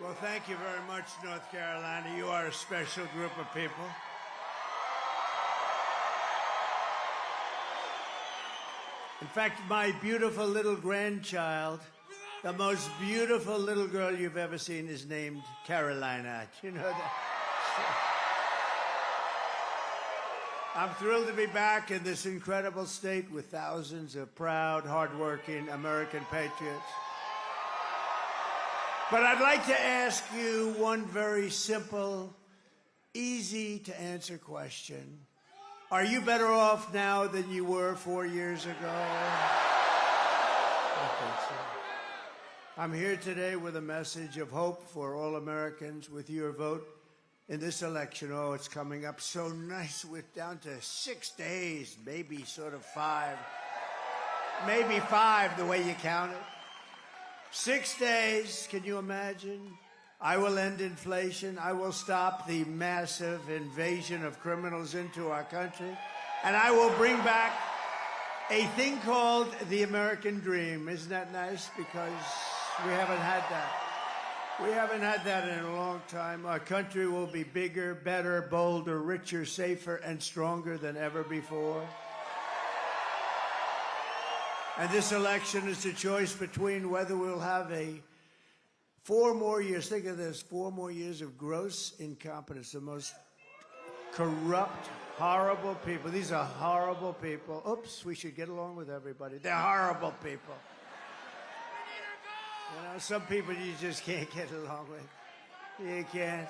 Well, thank you very much, North Carolina. You are a special group of people. In fact, my beautiful little grandchild, the most beautiful little girl you've ever seen, is named Carolina. Do you know that? I'm thrilled to be back in this incredible state with thousands of proud, hardworking American patriots. But I'd like to ask you one very simple, easy to answer question. Are you better off now than you were 4 years ago? I think so. I'm here today with a message of hope for all Americans with your vote in this election. Oh, it's coming up so nice. We're down to 6 days, maybe sort of 5. Maybe 5 the way you count it. 6 days, can you imagine? I will end inflation. I will stop the massive invasion of criminals into our country. And I will bring back a thing called the American dream. Isn't that nice? Because we haven't had that. We haven't had that in a long time. Our country will be bigger, better, bolder, richer, safer, and stronger than ever before. And this election is a choice between whether we'll have 4 more years, think of this, 4 more years of gross incompetence, the most corrupt, horrible people. These are horrible people. Oops, we should get along with everybody. They're horrible people. You know, some people you just can't get along with. You can't.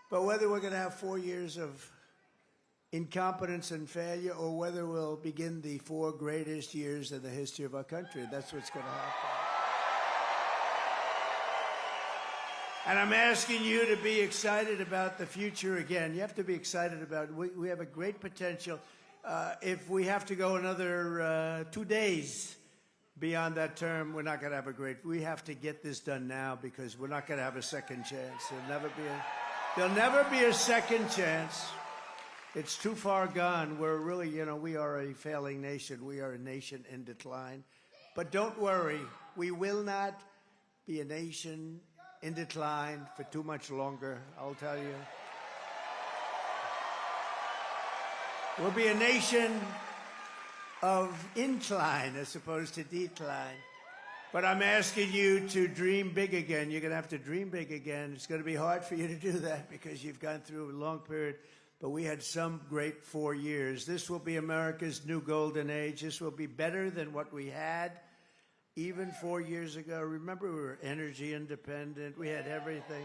But whether we're going to have 4 years of incompetence and failure, or whether we'll begin the 4 greatest years in the history of our country, that's what's going to happen. And I'm asking you to be excited about the future again. You have to be excited about it. We have a great potential. If we have to go another 2 days beyond that term, we're not going to have a great. We have to get this done now because we're not going to have a second chance. There'll never be a second chance. It's too far gone. We're really, we are a failing nation. We are a nation in decline. But don't worry, we will not be a nation in decline for too much longer, I'll tell you. We'll be a nation of incline as opposed to decline. But I'm asking you to dream big again. You're going to have to dream big again. It's going to be hard for you to do that because you've gone through a long period. But we had some great 4 years. This will be America's new golden age. This will be better than what we had even 4 years ago. Remember, we were energy independent. We had everything.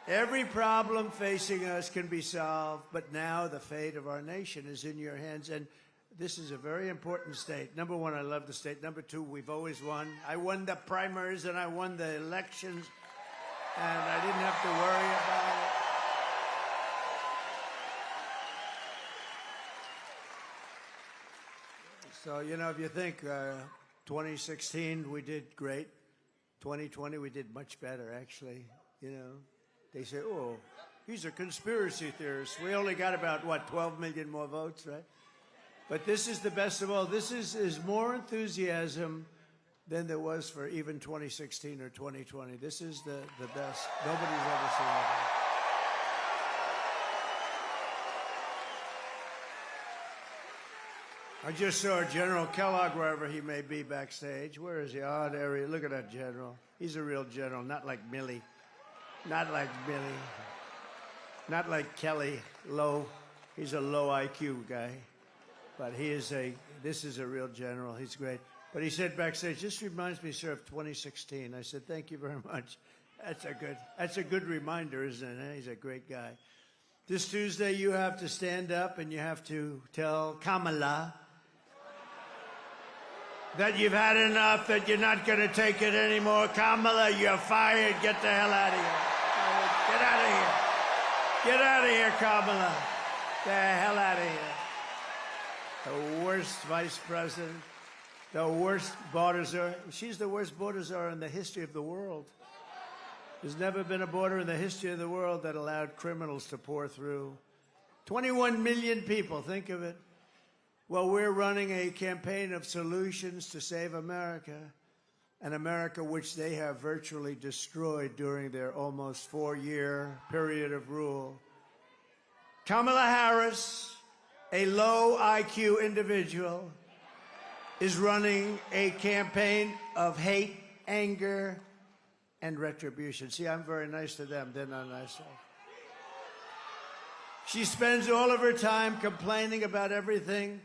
Every problem facing us can be solved, but now the fate of our nation is in your hands. And this is a very important state. Number one, I love the state. Number two, we've always won. I won the primaries and I won the elections, and I didn't have to worry about it. So, if you think 2016, we did great. 2020, we did much better, actually. They say, oh, he's a conspiracy theorist. We only got about, 12 million more votes, right? But this is the best of all. This is more enthusiasm than there was for even 2016 or 2020. This is the best. Nobody's ever seen it. I just saw General Kellogg, wherever he may be backstage. Where is he? Oh, there he is. Look at that general. He's a real general, not like Millie. Not like Billy. Not like Kelly, low. He's a low IQ guy. But this is a real general. He's great. But he said backstage, this reminds me, sir, of 2016. I said, thank you very much. That's a good reminder, isn't it? He's a great guy. This Tuesday, you have to stand up and you have to tell Kamala that you've had enough, that you're not going to take it anymore. Kamala, you're fired. Get the hell out of here. Get out of here. Get out of here, Kamala. The hell out of here. The worst vice president, the worst border czar. She's the worst border czar in the history of the world. There's never been a border in the history of the world that allowed criminals to pour through. 21 million people, think of it. Well, we're running a campaign of solutions to save America. an America which they have virtually destroyed during their almost 4-year period of rule. Kamala Harris, a low IQ individual, is running a campaign of hate, anger, and retribution. See, I'm very nice to them. They're not nice to us. She spends all of her time complaining about everything,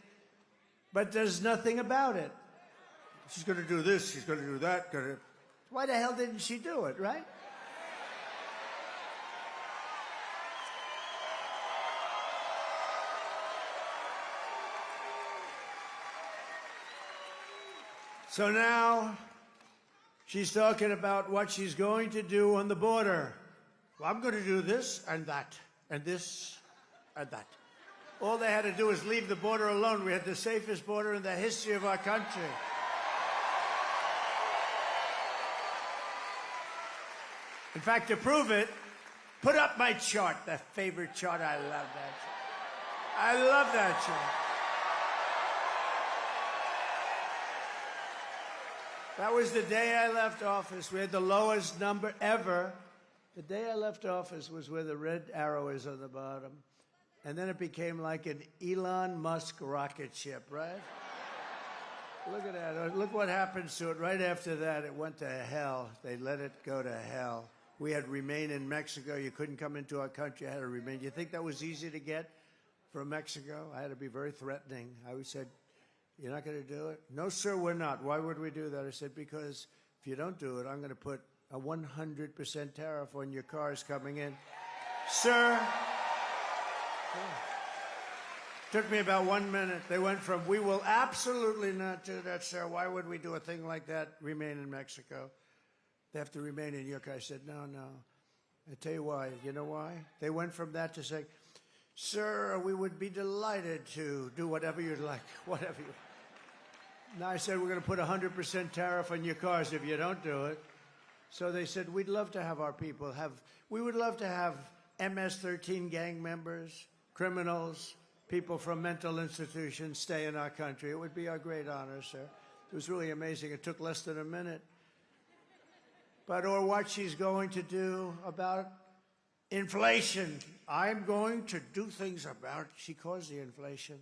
but does nothing about it. She's going to do this, she's going to do that. Why the hell didn't she do it, right? So now she's talking about what she's going to do on the border. Well, I'm going to do this and that and this and that. All they had to do was leave the border alone. We had the safest border in the history of our country. In fact, to prove it, put up my chart, the favorite chart. I love that chart. I love that chart. That was the day I left office. We had the lowest number ever. The day I left office was where the red arrow is on the bottom. And then it became like an Elon Musk rocket ship, right? Look at that. Look what happens to it. Right after that, it went to hell. They let it go to hell. We had remain in Mexico. You couldn't come into our country. I had to remain. You think that was easy to get from Mexico? I had to be very threatening. I always said, you're not going to do it? No, sir, we're not. Why would we do that? I said, because if you don't do it, I'm going to put a 100% tariff on your cars coming in. Sir. Took me about 1 minute. They went from, we will absolutely not do that, sir. Why would we do a thing like that? Remain in Mexico. They have to remain in your country. I said, no, no. I tell you why. You know why? They went from that to saying, sir, we would be delighted to do whatever you'd like, whatever you. Now I said, we're going to put a 100% tariff on your cars if you don't do it. So they said, we'd love to have our people we would love to have MS-13 gang members, criminals, people from mental institutions stay in our country. It would be our great honor, sir. It was really amazing. It took less than a minute. Or what she's going to do about inflation. I'm going to do things about it. She caused the inflation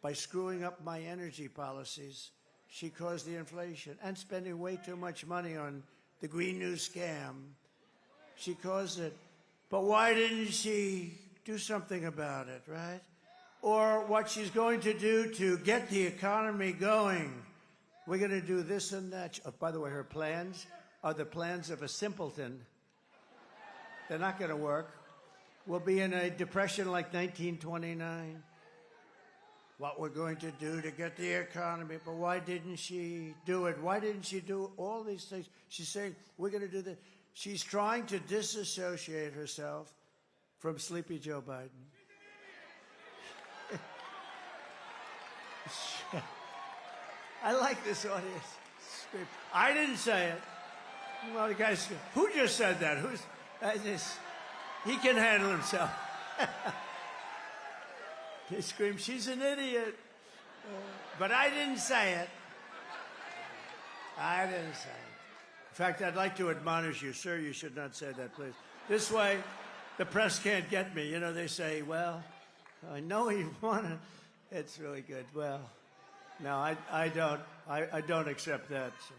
by screwing up my energy policies. She caused the inflation and spending way too much money on the Green New scam. She caused it. But why didn't she do something about it, right? Or what she's going to do to get the economy going. We're going to do this and that. Oh, by the way, her plans are the plans of a simpleton. They're not going to work. We'll be in a depression like 1929. What we're going to do to get the economy. But why didn't she do it? Why didn't she do all these things? She's saying, we're going to do this. She's trying to disassociate herself from Sleepy Joe Biden. I like this audience. I didn't say it. Well, the guys, who just said that? He can handle himself. They scream, she's an idiot. But I didn't say it. I didn't say it. In fact, I'd like to admonish you, sir, you should not say that, please. This way, the press can't get me. You know, they say, well, I know you want to. It's really good. Well, no, I don't accept that. So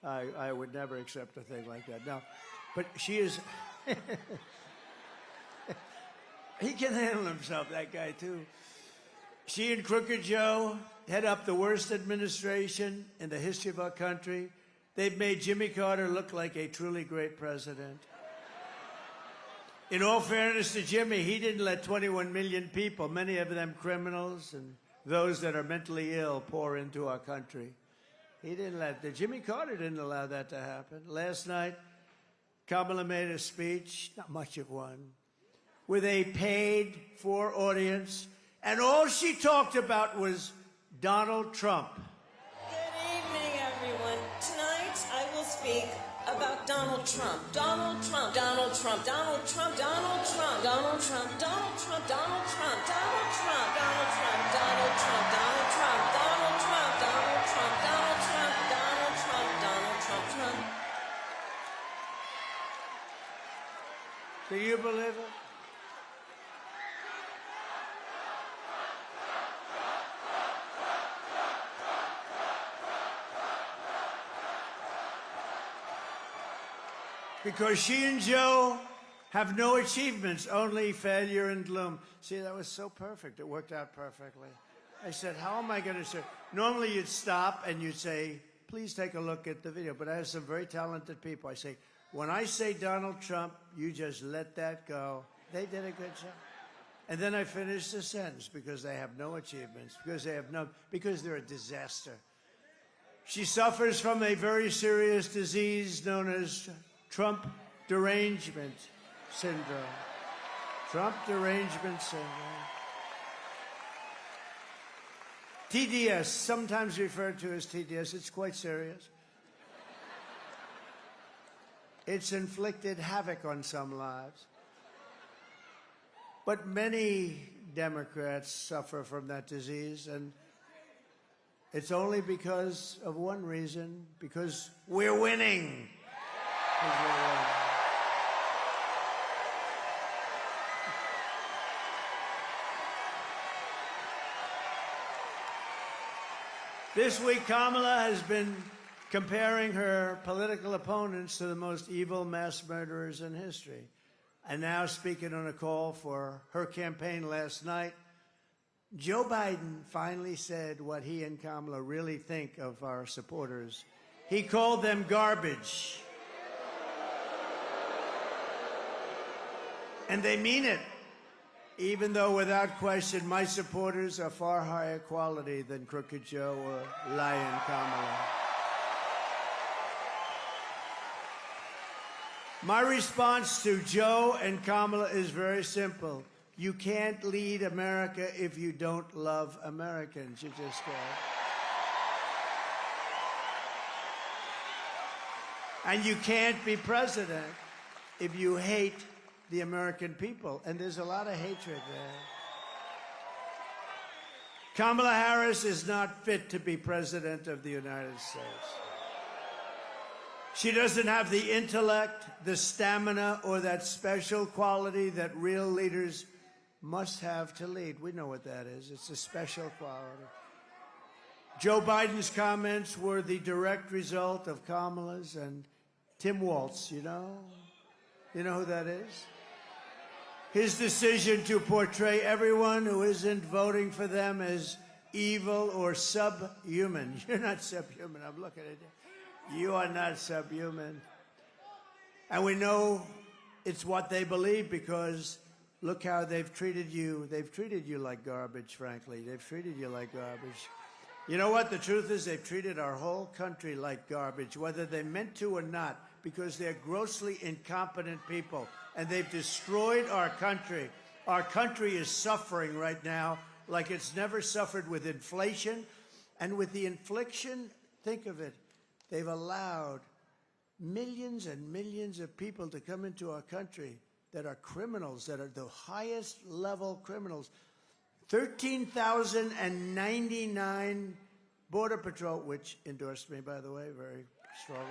I would never accept a thing like that. No, but she is. He can handle himself, that guy, too. She and Crooked Joe head up the worst administration in the history of our country. They've made Jimmy Carter look like a truly great president. In all fairness to Jimmy, he didn't let 21 million people, many of them criminals and those that are mentally ill, pour into our country. He didn't Jimmy Carter didn't allow that to happen. Last night, Kamala made a speech, not much of one, with a paid-for audience, and all she talked about was Donald Trump. Good evening, everyone. Tonight, I will speak about Donald Trump. Donald Trump, Donald Trump, Donald Trump, Donald Trump, Donald Trump, Donald Trump, Donald Trump, Donald Trump, Donald Trump, Donald Trump, Donald Trump, Donald Trump, Donald Trump, Donald Trump, Donald Trump, Donald Do you believe it? Because she and Joe have no achievements, only failure and gloom. See, that was so perfect. It worked out perfectly. I said, how am I going to say? Normally you'd stop and you'd say, please take a look at the video. But I have some very talented people. I say, when I say Donald Trump, you just let that go. They did a good job. And then I finished the sentence because they have no achievements, because they're a disaster. She suffers from a very serious disease known as Trump derangement syndrome. Trump derangement syndrome. TDS, sometimes referred to as TDS, it's quite serious. It's inflicted havoc on some lives. But many Democrats suffer from that disease, and it's only because of one reason, because we're winning. This week, Kamala has been comparing her political opponents to the most evil mass murderers in history. And now, speaking on a call for her campaign last night, Joe Biden finally said what he and Kamala really think of our supporters. He called them garbage. And they mean it, even though, without question, my supporters are far higher quality than Crooked Joe or Lying Kamala. My response to Joe and Kamala is very simple. You can't lead America if you don't love Americans. You just can't. And you can't be president if you hate the American people. And there's a lot of hatred there. Kamala Harris is not fit to be president of the United States. She doesn't have the intellect, the stamina, or that special quality that real leaders must have to lead. We know what that is. It's a special quality. Joe Biden's comments were the direct result of Kamala's and Tim Walz, you know? You know who that is? His decision to portray everyone who isn't voting for them as evil or subhuman. You're not subhuman. I'm looking at you. You are not subhuman. And we know it's what they believe because look how they've treated you. They've treated you like garbage, frankly. They've treated you like garbage. You know what? The truth is they've treated our whole country like garbage, whether they meant to or not, because they're grossly incompetent people. And they've destroyed our country. Our country is suffering right now like it's never suffered with inflation. And with the infliction, think of it, they've allowed millions and millions of people to come into our country that are criminals, that are the highest level criminals. 13,099 Border Patrol, which endorsed me, by the way, very strongly.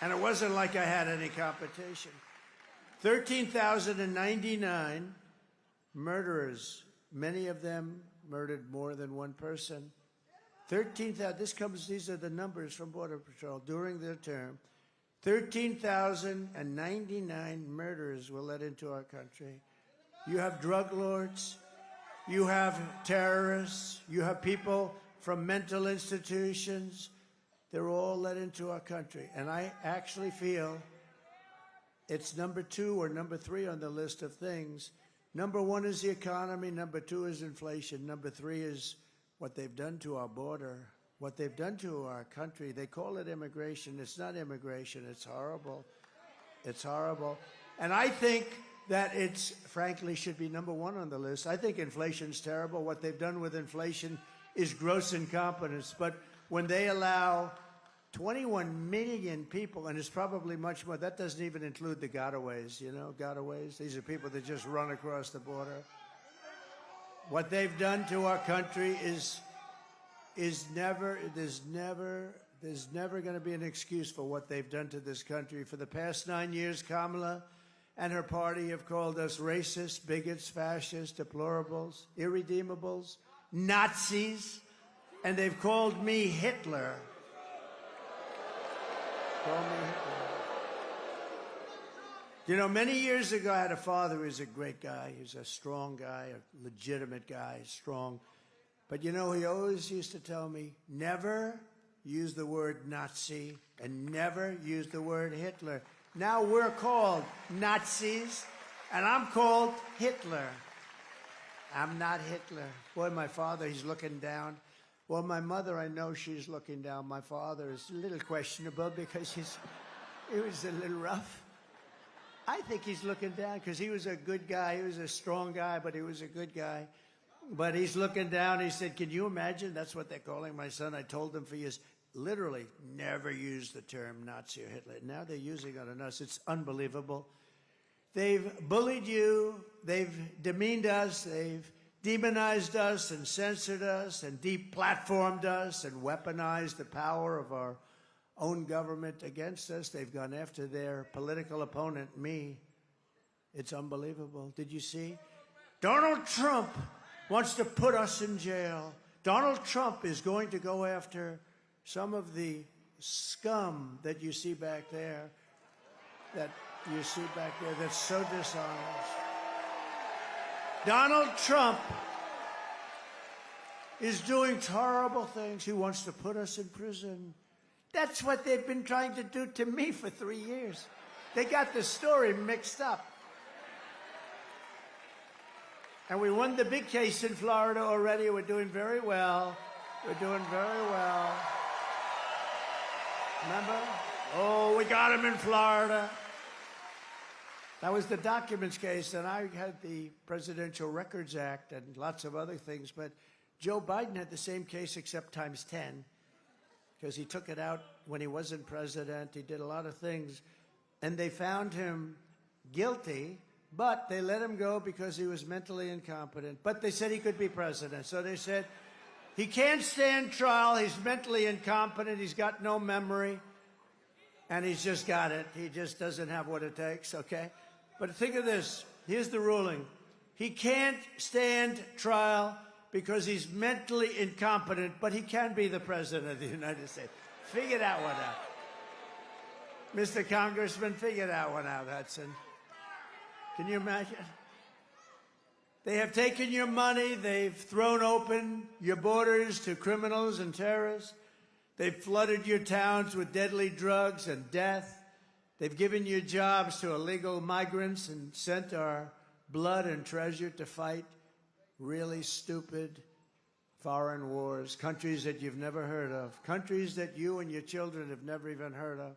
And it wasn't like I had any competition. 13,099 murderers, many of them murdered more than one person. 13,000, these are the numbers from Border Patrol during their term. 13,099 murders were let into our country. You have drug lords, you have terrorists, you have people from mental institutions. They're all let into our country. And I actually feel it's number 2 or number 3 on the list of things. Number 1 is the economy. Number 2 is inflation. Number 3 is what they've done to our border, what they've done to our country. They call it immigration. It's not immigration. It's horrible. It's horrible. And I think that it's, frankly, should be number 1 on the list. I think inflation's terrible. What they've done with inflation is gross incompetence. But when they allow 21 million people, and it's probably much more. That doesn't even include the gotaways, you know, gotaways. These are people that just run across the border. What they've done to our country is never, There's never going to be an excuse for what they've done to this country. For the past 9 years, Kamala and her party have called us racist, bigots, fascists, deplorables, irredeemables, Nazis, and they've called me Hitler. Call me Hitler. You know, many years ago, I had a father who was a great guy. He was a strong guy, a legitimate guy, strong. But, you know, he always used to tell me, never use the word Nazi and never use the word Hitler. Now we're called Nazis, and I'm called Hitler. I'm not Hitler. Boy, my father, he's looking down. Well, my mother, I know she's looking down. My father is a little questionable because he was a little rough. I think he's looking down because he was a good guy. He was a strong guy, but he was a good guy. But he's looking down. He said, can you imagine? That's what they're calling my son. I told him for years, literally, never use the term Nazi or Hitler. Now they're using it on us. It's unbelievable. They've bullied you. They've demeaned us. They've demonized us and censored us and deplatformed us and weaponized the power of our own government against us. They've gone after their political opponent, me. It's unbelievable. Did you see? Donald Trump wants to put us in jail. Donald Trump is going to go after some of the scum that you see back there, that's so dishonest. Donald Trump is doing horrible things. He wants to put us in prison. That's what they've been trying to do to me for 3 years. They got the story mixed up. And we won the big case in Florida already. We're doing very well. We're doing very well. Remember? Oh, we got him in Florida. That was the documents case, and I had the Presidential Records Act and lots of other things. But Joe Biden had the same case except times 10, because he took it out when he wasn't president. He did a lot of things. And they found him guilty, but they let him go because he was mentally incompetent. But they said he could be president. So they said, he can't stand trial. He's mentally incompetent. He's got no memory. And he's just got it. He just doesn't have what it takes, okay? But think of this. Here's the ruling. He can't stand trial because he's mentally incompetent, but he can be the president of the United States. Figure that one out. Mr. Congressman, figure that one out, Hudson. Can you imagine? They have taken your money. They've thrown open your borders to criminals and terrorists. They've flooded your towns with deadly drugs and death. They've given you jobs to illegal migrants and sent our blood and treasure to fight really stupid foreign wars, countries that you've never heard of, countries that you and your children have never even heard of.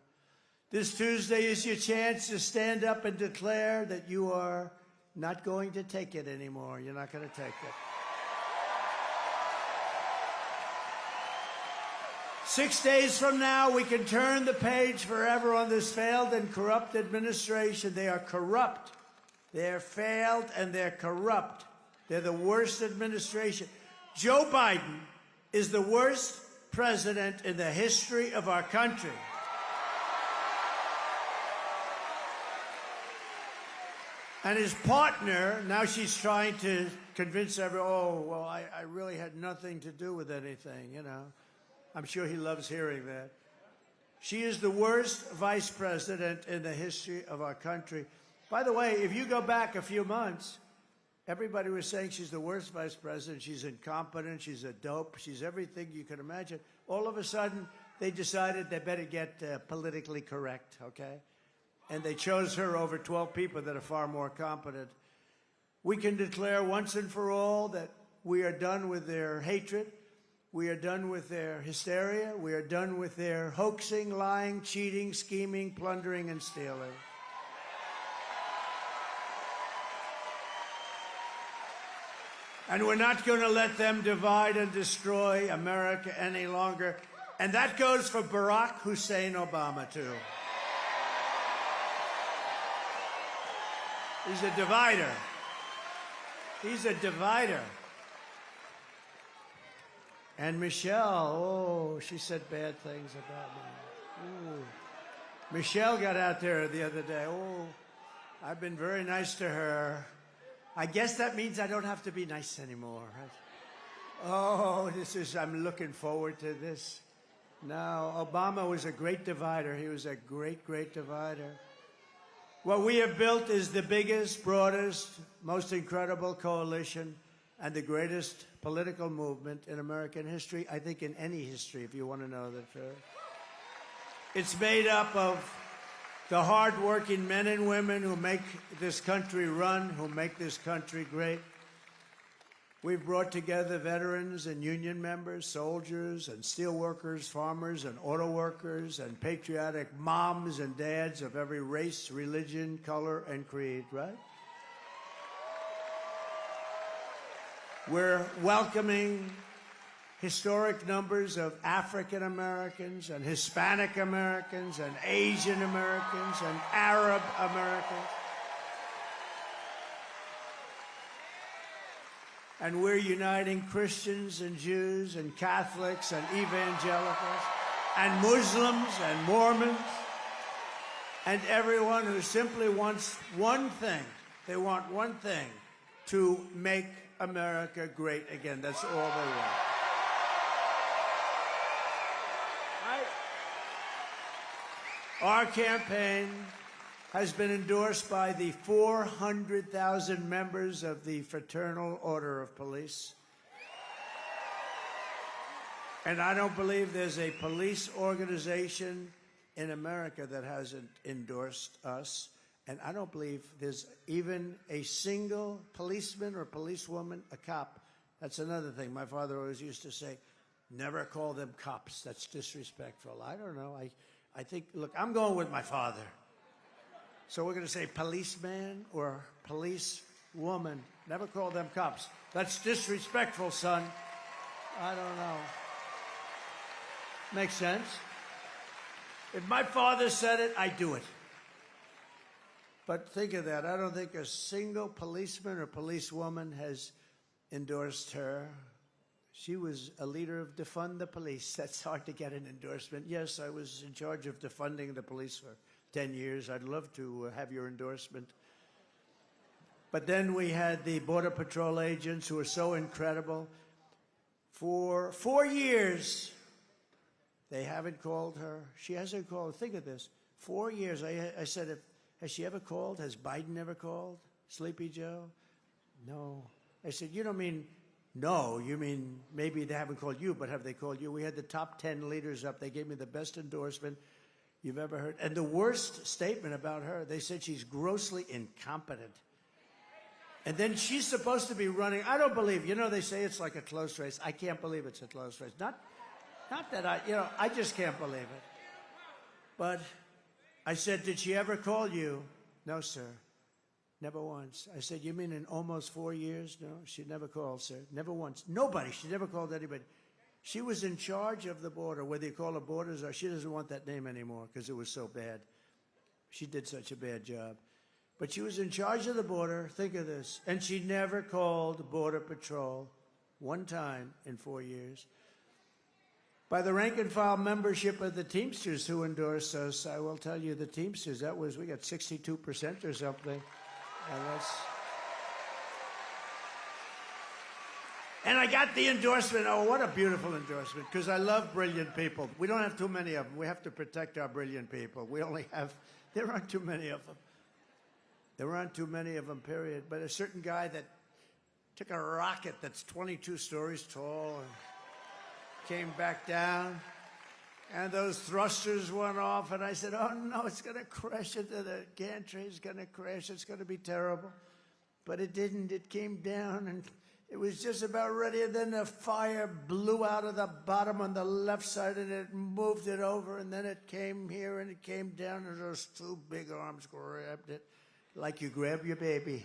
This Tuesday is your chance to stand up and declare that you are not going to take it anymore. You're not going to take it. 6 days from now, we can turn the page forever on this failed and corrupt administration. They are corrupt. They're failed and they're corrupt. They're the worst administration. Joe Biden is the worst president in the history of our country. And his partner, now she's trying to convince everyone, oh, well, I really had nothing to do with anything, you know. I'm sure he loves hearing that. She is the worst vice president in the history of our country. By the way, if you go back a few months, everybody was saying she's the worst vice president. She's incompetent. She's a dope. She's everything you can imagine. All of a sudden, they decided they better get politically correct, okay? And they chose her over 12 people that are far more competent. We can declare once and for all that we are done with their hatred. We are done with their hysteria. We are done with their hoaxing, lying, cheating, scheming, plundering, and stealing. And we're not going to let them divide and destroy America any longer. And that goes for Barack Hussein Obama, too. He's a divider. He's a divider. And Michelle, oh, she said bad things about me. Ooh. Michelle got out there the other day. Oh, I've been very nice to her. I guess that means I don't have to be nice anymore, right? Oh, I'm looking forward to this. No, Obama was a great divider. He was a great, great divider. What we have built is the biggest, broadest, most incredible coalition and the greatest political movement in American history, I think in any history, if you want to know the truth. It's made up of the hard-working men and women who make this country run, who make this country great. We've brought together veterans and union members, soldiers and steel workers, farmers and auto workers, and patriotic moms and dads of every race, religion, color, and creed, right? We're welcoming historic numbers of African Americans and Hispanic Americans and Asian Americans and Arab Americans. And we're uniting Christians and Jews and Catholics and evangelicals and Muslims and Mormons and everyone who simply wants one thing. They want one thing, to make America great again. That's all they want. Our campaign has been endorsed by the 400,000 members of the Fraternal Order of Police. And I don't believe there's a police organization in America that hasn't endorsed us. And I don't believe there's even a single policeman or policewoman, a cop. That's another thing. My father always used to say, never call them cops. That's disrespectful. I don't know. I think, look, I'm going with my father. So we're going to say policeman or policewoman. Never call them cops. That's disrespectful, son. I don't know. Makes sense? If my father said it, I do it. But think of that. I don't think a single policeman or policewoman has endorsed her. She was a leader of Defund the Police. That's hard to get an endorsement. Yes, I was in charge of defunding the police for 10 years. I'd love to have your endorsement. But then we had the Border Patrol agents who are so incredible. For 4 years, they haven't called her. She hasn't called. Think of this. 4 years. I said, has she ever called? Has Biden ever called? Sleepy Joe? No. I said, you don't mean no. You mean maybe they haven't called you, but have they called you? We had the top 10 leaders up. They gave me the best endorsement you've ever heard. And the worst statement about her, they said she's grossly incompetent. And then she's supposed to be running. I don't believe, they say it's like a close race. I can't believe it's a close race. Not that I just can't believe it. But I said, did she ever call you? No, sir. Never once. I said, you mean in almost 4 years? No, she never called, sir. Never once. Nobody. She never called anybody. She was in charge of the border, whether you call her borders or she doesn't want that name anymore because it was so bad. She did such a bad job. But she was in charge of the border. Think of this. And she never called Border Patrol one time in 4 years. By the rank and file membership of the Teamsters who endorsed us, I will tell you the Teamsters, we got 62% or something. And I got the endorsement. Oh, what a beautiful endorsement, because I love brilliant people. We don't have too many of them. We have to protect our brilliant people. There aren't too many of them. There aren't too many of them, period. But a certain guy that took a rocket that's 22 stories tall and came back down, and those thrusters went off, and I said, oh, no, it's going to crash into the gantry. It's going to crash. It's going to be terrible. But it didn't. It came down, and it was just about ready, and then the fire blew out of the bottom on the left side, and it moved it over, and then it came here, and it came down, and those two big arms grabbed it, like you grab your baby.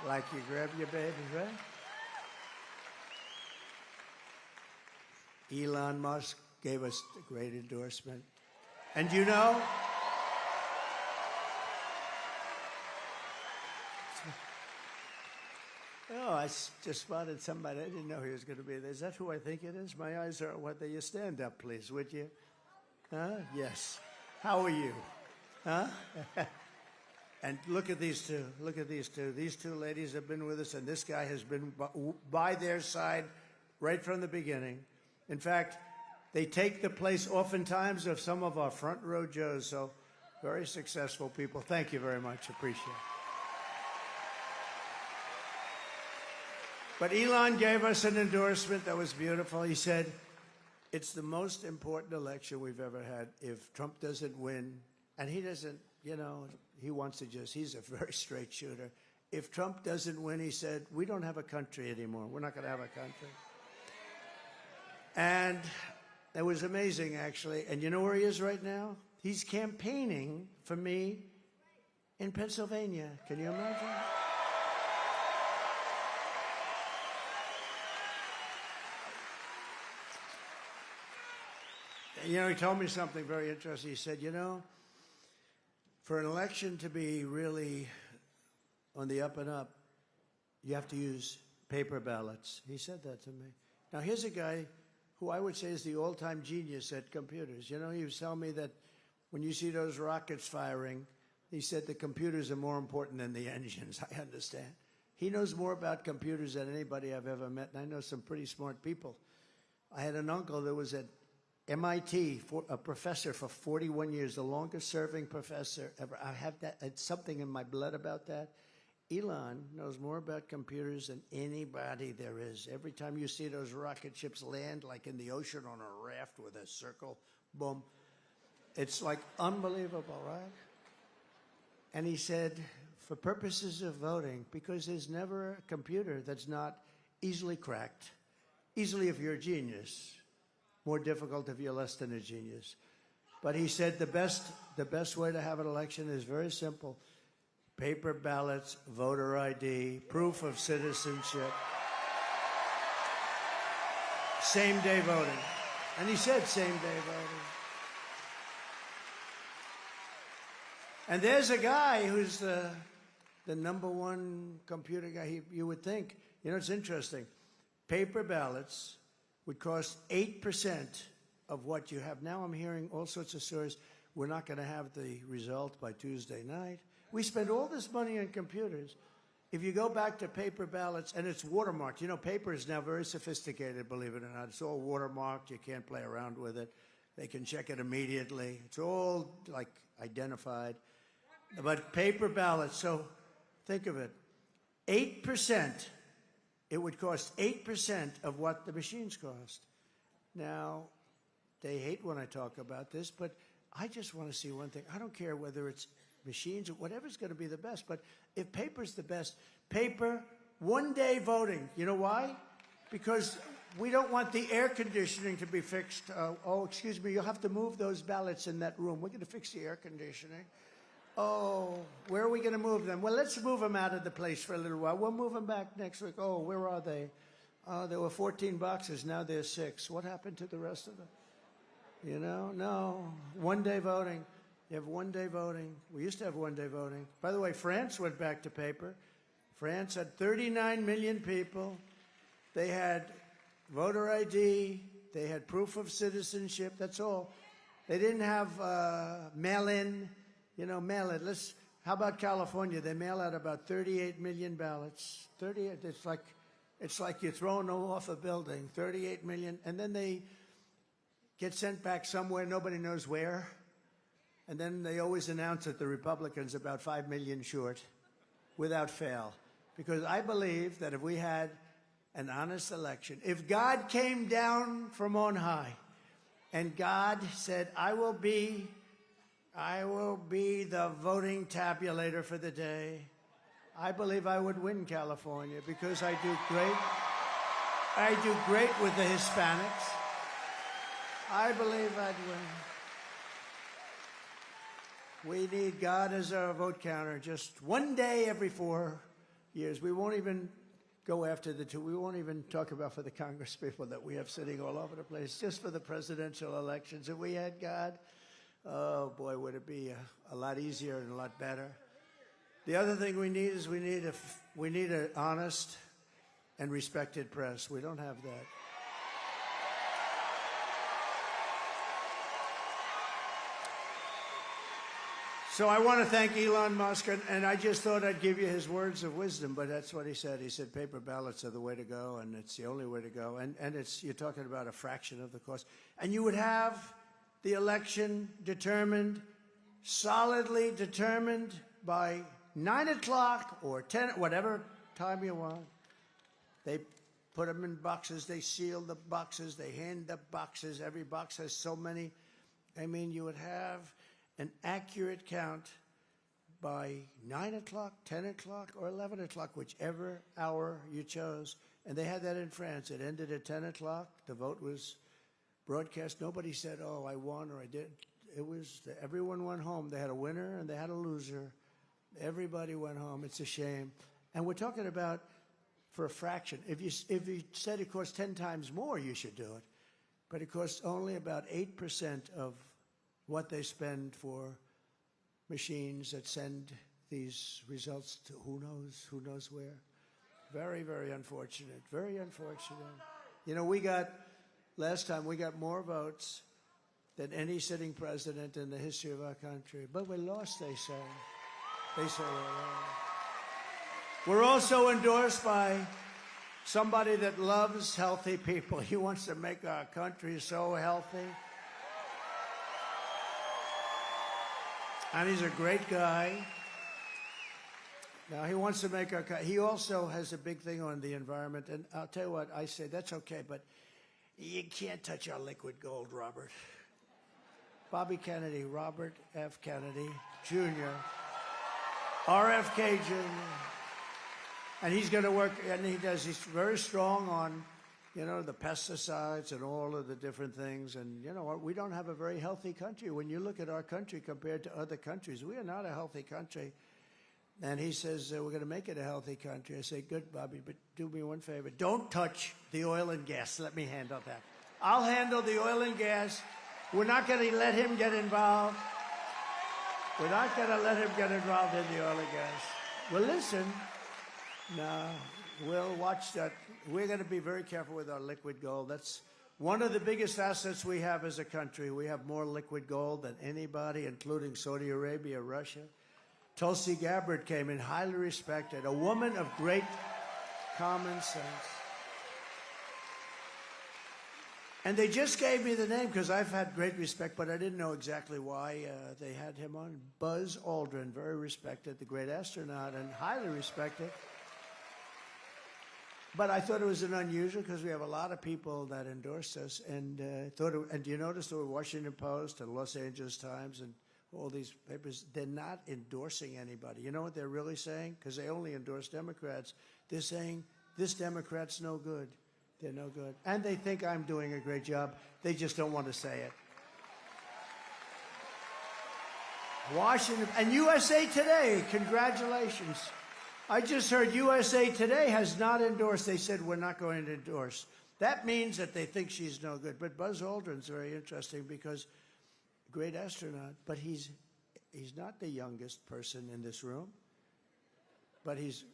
Like you grab your baby, right? Elon Musk gave us a great endorsement. And Oh, just spotted somebody. I didn't know he was going to be there. Is that who I think it is? My eyes are what they. You stand up, please, would you? Huh? Yes. How are you? Huh? And look at these two. Look at these two. These two ladies have been with us, and this guy has been by their side right from the beginning. In fact, they take the place oftentimes of some of our front row Joes. So very successful people. Thank you very much. Appreciate it. But Elon gave us an endorsement that was beautiful. He said, it's the most important election we've ever had. If Trump doesn't win, and he doesn't, he wants to he's a very straight shooter. If Trump doesn't win, he said, we don't have a country anymore. We're not going to have a country. And it was amazing, actually. And you know where he is right now? He's campaigning for me in Pennsylvania. Can you imagine? He told me something very interesting. He said, for an election to be really on the up and up, you have to use paper ballots. He said that to me. Now, here's a guy who I would say is the all-time genius at computers. He was telling me that when you see those rockets firing, he said the computers are more important than the engines. I understand. He knows more about computers than anybody I've ever met, and I know some pretty smart people. I had an uncle that was at MIT, a professor for 41 years, the longest-serving professor ever. I have that. It's something in my blood about that. Elon knows more about computers than anybody there is. Every time you see those rocket ships land, like in the ocean on a raft with a circle, boom, it's like unbelievable, right? And he said, for purposes of voting, because there's never a computer that's not easily cracked, easily if you're a genius, more difficult if you're less than a genius. But he said the best way to have an election is very simple. Paper ballots, voter ID, proof of citizenship, same-day voting. And he said same-day voting. And there's a guy who's the number one computer guy. You would think, it's interesting. Paper ballots would cost 8% of what you have. Now I'm hearing all sorts of stories. We're not going to have the result by Tuesday night. We spend all this money on computers. If you go back to paper ballots, and it's watermarked. Paper is now very sophisticated, believe it or not. It's all watermarked. You can't play around with it. They can check it immediately. It's all, identified. But paper ballots, so think of it. 8%. It would cost 8% of what the machines cost. Now, they hate when I talk about this, but I just want to see one thing. I don't care whether it's machines or whatever's going to be the best, but if paper's the best, paper, one-day voting. You know why? Because we don't want the air conditioning to be fixed. Excuse me, you'll have to move those ballots in that room. We're going to fix the air conditioning. Oh, where are we going to move them? Well, let's move them out of the place for a little while. We'll move them back next week. Oh, where are they? There were 14 boxes. Now there's 6. What happened to the rest of them? No. One-day voting. You have one-day voting. We used to have one-day voting. By the way, France went back to paper. France had 39 million people. They had voter ID. They had proof of citizenship. That's all. They didn't have mail-in. Mail-in. How about California? They mail out about 38 million ballots. 38. It's like you're throwing them off a building. 38 million, and then they get sent back somewhere. Nobody knows where. And then they always announce that the Republicans are about 5 million short, without fail. Because I believe that if we had an honest election, if God came down from on high, and God said, I will be the voting tabulator for the day, I believe I would win California because I do great with the Hispanics. I believe I'd win. We need God as our vote counter just one day every 4 years. We won't even go after the two. We won't even talk about for the Congress people that we have sitting all over the place, just for the presidential elections. If we had God, oh boy, would it be a lot easier and a lot better. The other thing we need is we need an honest and respected press. We don't have that. So I want to thank Elon Musk, and I just thought I'd give you his words of wisdom, but that's what he said. He said paper ballots are the way to go, and it's the only way to go. And it's, you're talking about a fraction of the cost. And you would have the election determined, solidly determined by 9 o'clock or 10, whatever time you want. They put them in boxes, they seal the boxes, they hand the boxes. Every box has so many. I mean, you would have an accurate count by 9 o'clock, 10 o'clock, or 11 o'clock, whichever hour you chose. And they had that in France. It ended at 10 o'clock. The vote was broadcast. Nobody said, oh, I won or I did. It was, everyone went home. They had a winner and they had a loser. Everybody went home. It's a shame. And we're talking about for a fraction. If you said it costs 10 times more, you should do it. But it costs only about 8% of what they spend for machines that send these results to who knows where. Very, very unfortunate. Very unfortunate. You know, last time we got more votes than any sitting president in the history of our country. But we lost, they say. They say we're wrong. We're also endorsed by somebody that loves healthy people. He wants to make our country so healthy. And he's a great guy. Now, he wants to make our country. He also has a big thing on the environment. And I'll tell you what, I say, that's okay, but you can't touch our liquid gold, Robert. Bobby Kennedy, Robert F. Kennedy, Jr., RFK Jr., and he's going to work, and he's very strong on, you know, the pesticides and all of the different things. And you know what? We don't have a very healthy country. When you look at our country compared to other countries, we are not a healthy country. And he says, we're going to make it a healthy country. I say, good, Bobby, but do me one favor. Don't touch the oil and gas. Let me handle that. I'll handle the oil and gas. We're not going to let him get involved. We're not going to let him get involved in the oil and gas. Well, listen. No, we'll watch that. We're going to be very careful with our liquid gold. That's one of the biggest assets we have as a country. We have more liquid gold than anybody, including Saudi Arabia, Russia. Tulsi Gabbard came in, highly respected, a woman of great common sense. And they just gave me the name because I've had great respect, but I didn't know exactly why they had him on. Buzz Aldrin, very respected, the great astronaut, and highly respected. But I thought it was an unusual because we have a lot of people that endorsed us, and and do you notice the Washington Post and Los Angeles Times and all these papers, they're not endorsing anybody. You know what they're really saying? Because they only endorse Democrats. They're saying, this Democrat's no good. They're no good. And they think I'm doing a great job. They just don't want to say it. Washington, and USA Today, congratulations. I just heard USA Today has not endorsed. They said we're not going to endorse. That means that they think she's no good. But Buzz Aldrin's very interesting because great astronaut, but he's not the youngest person in this room, but he's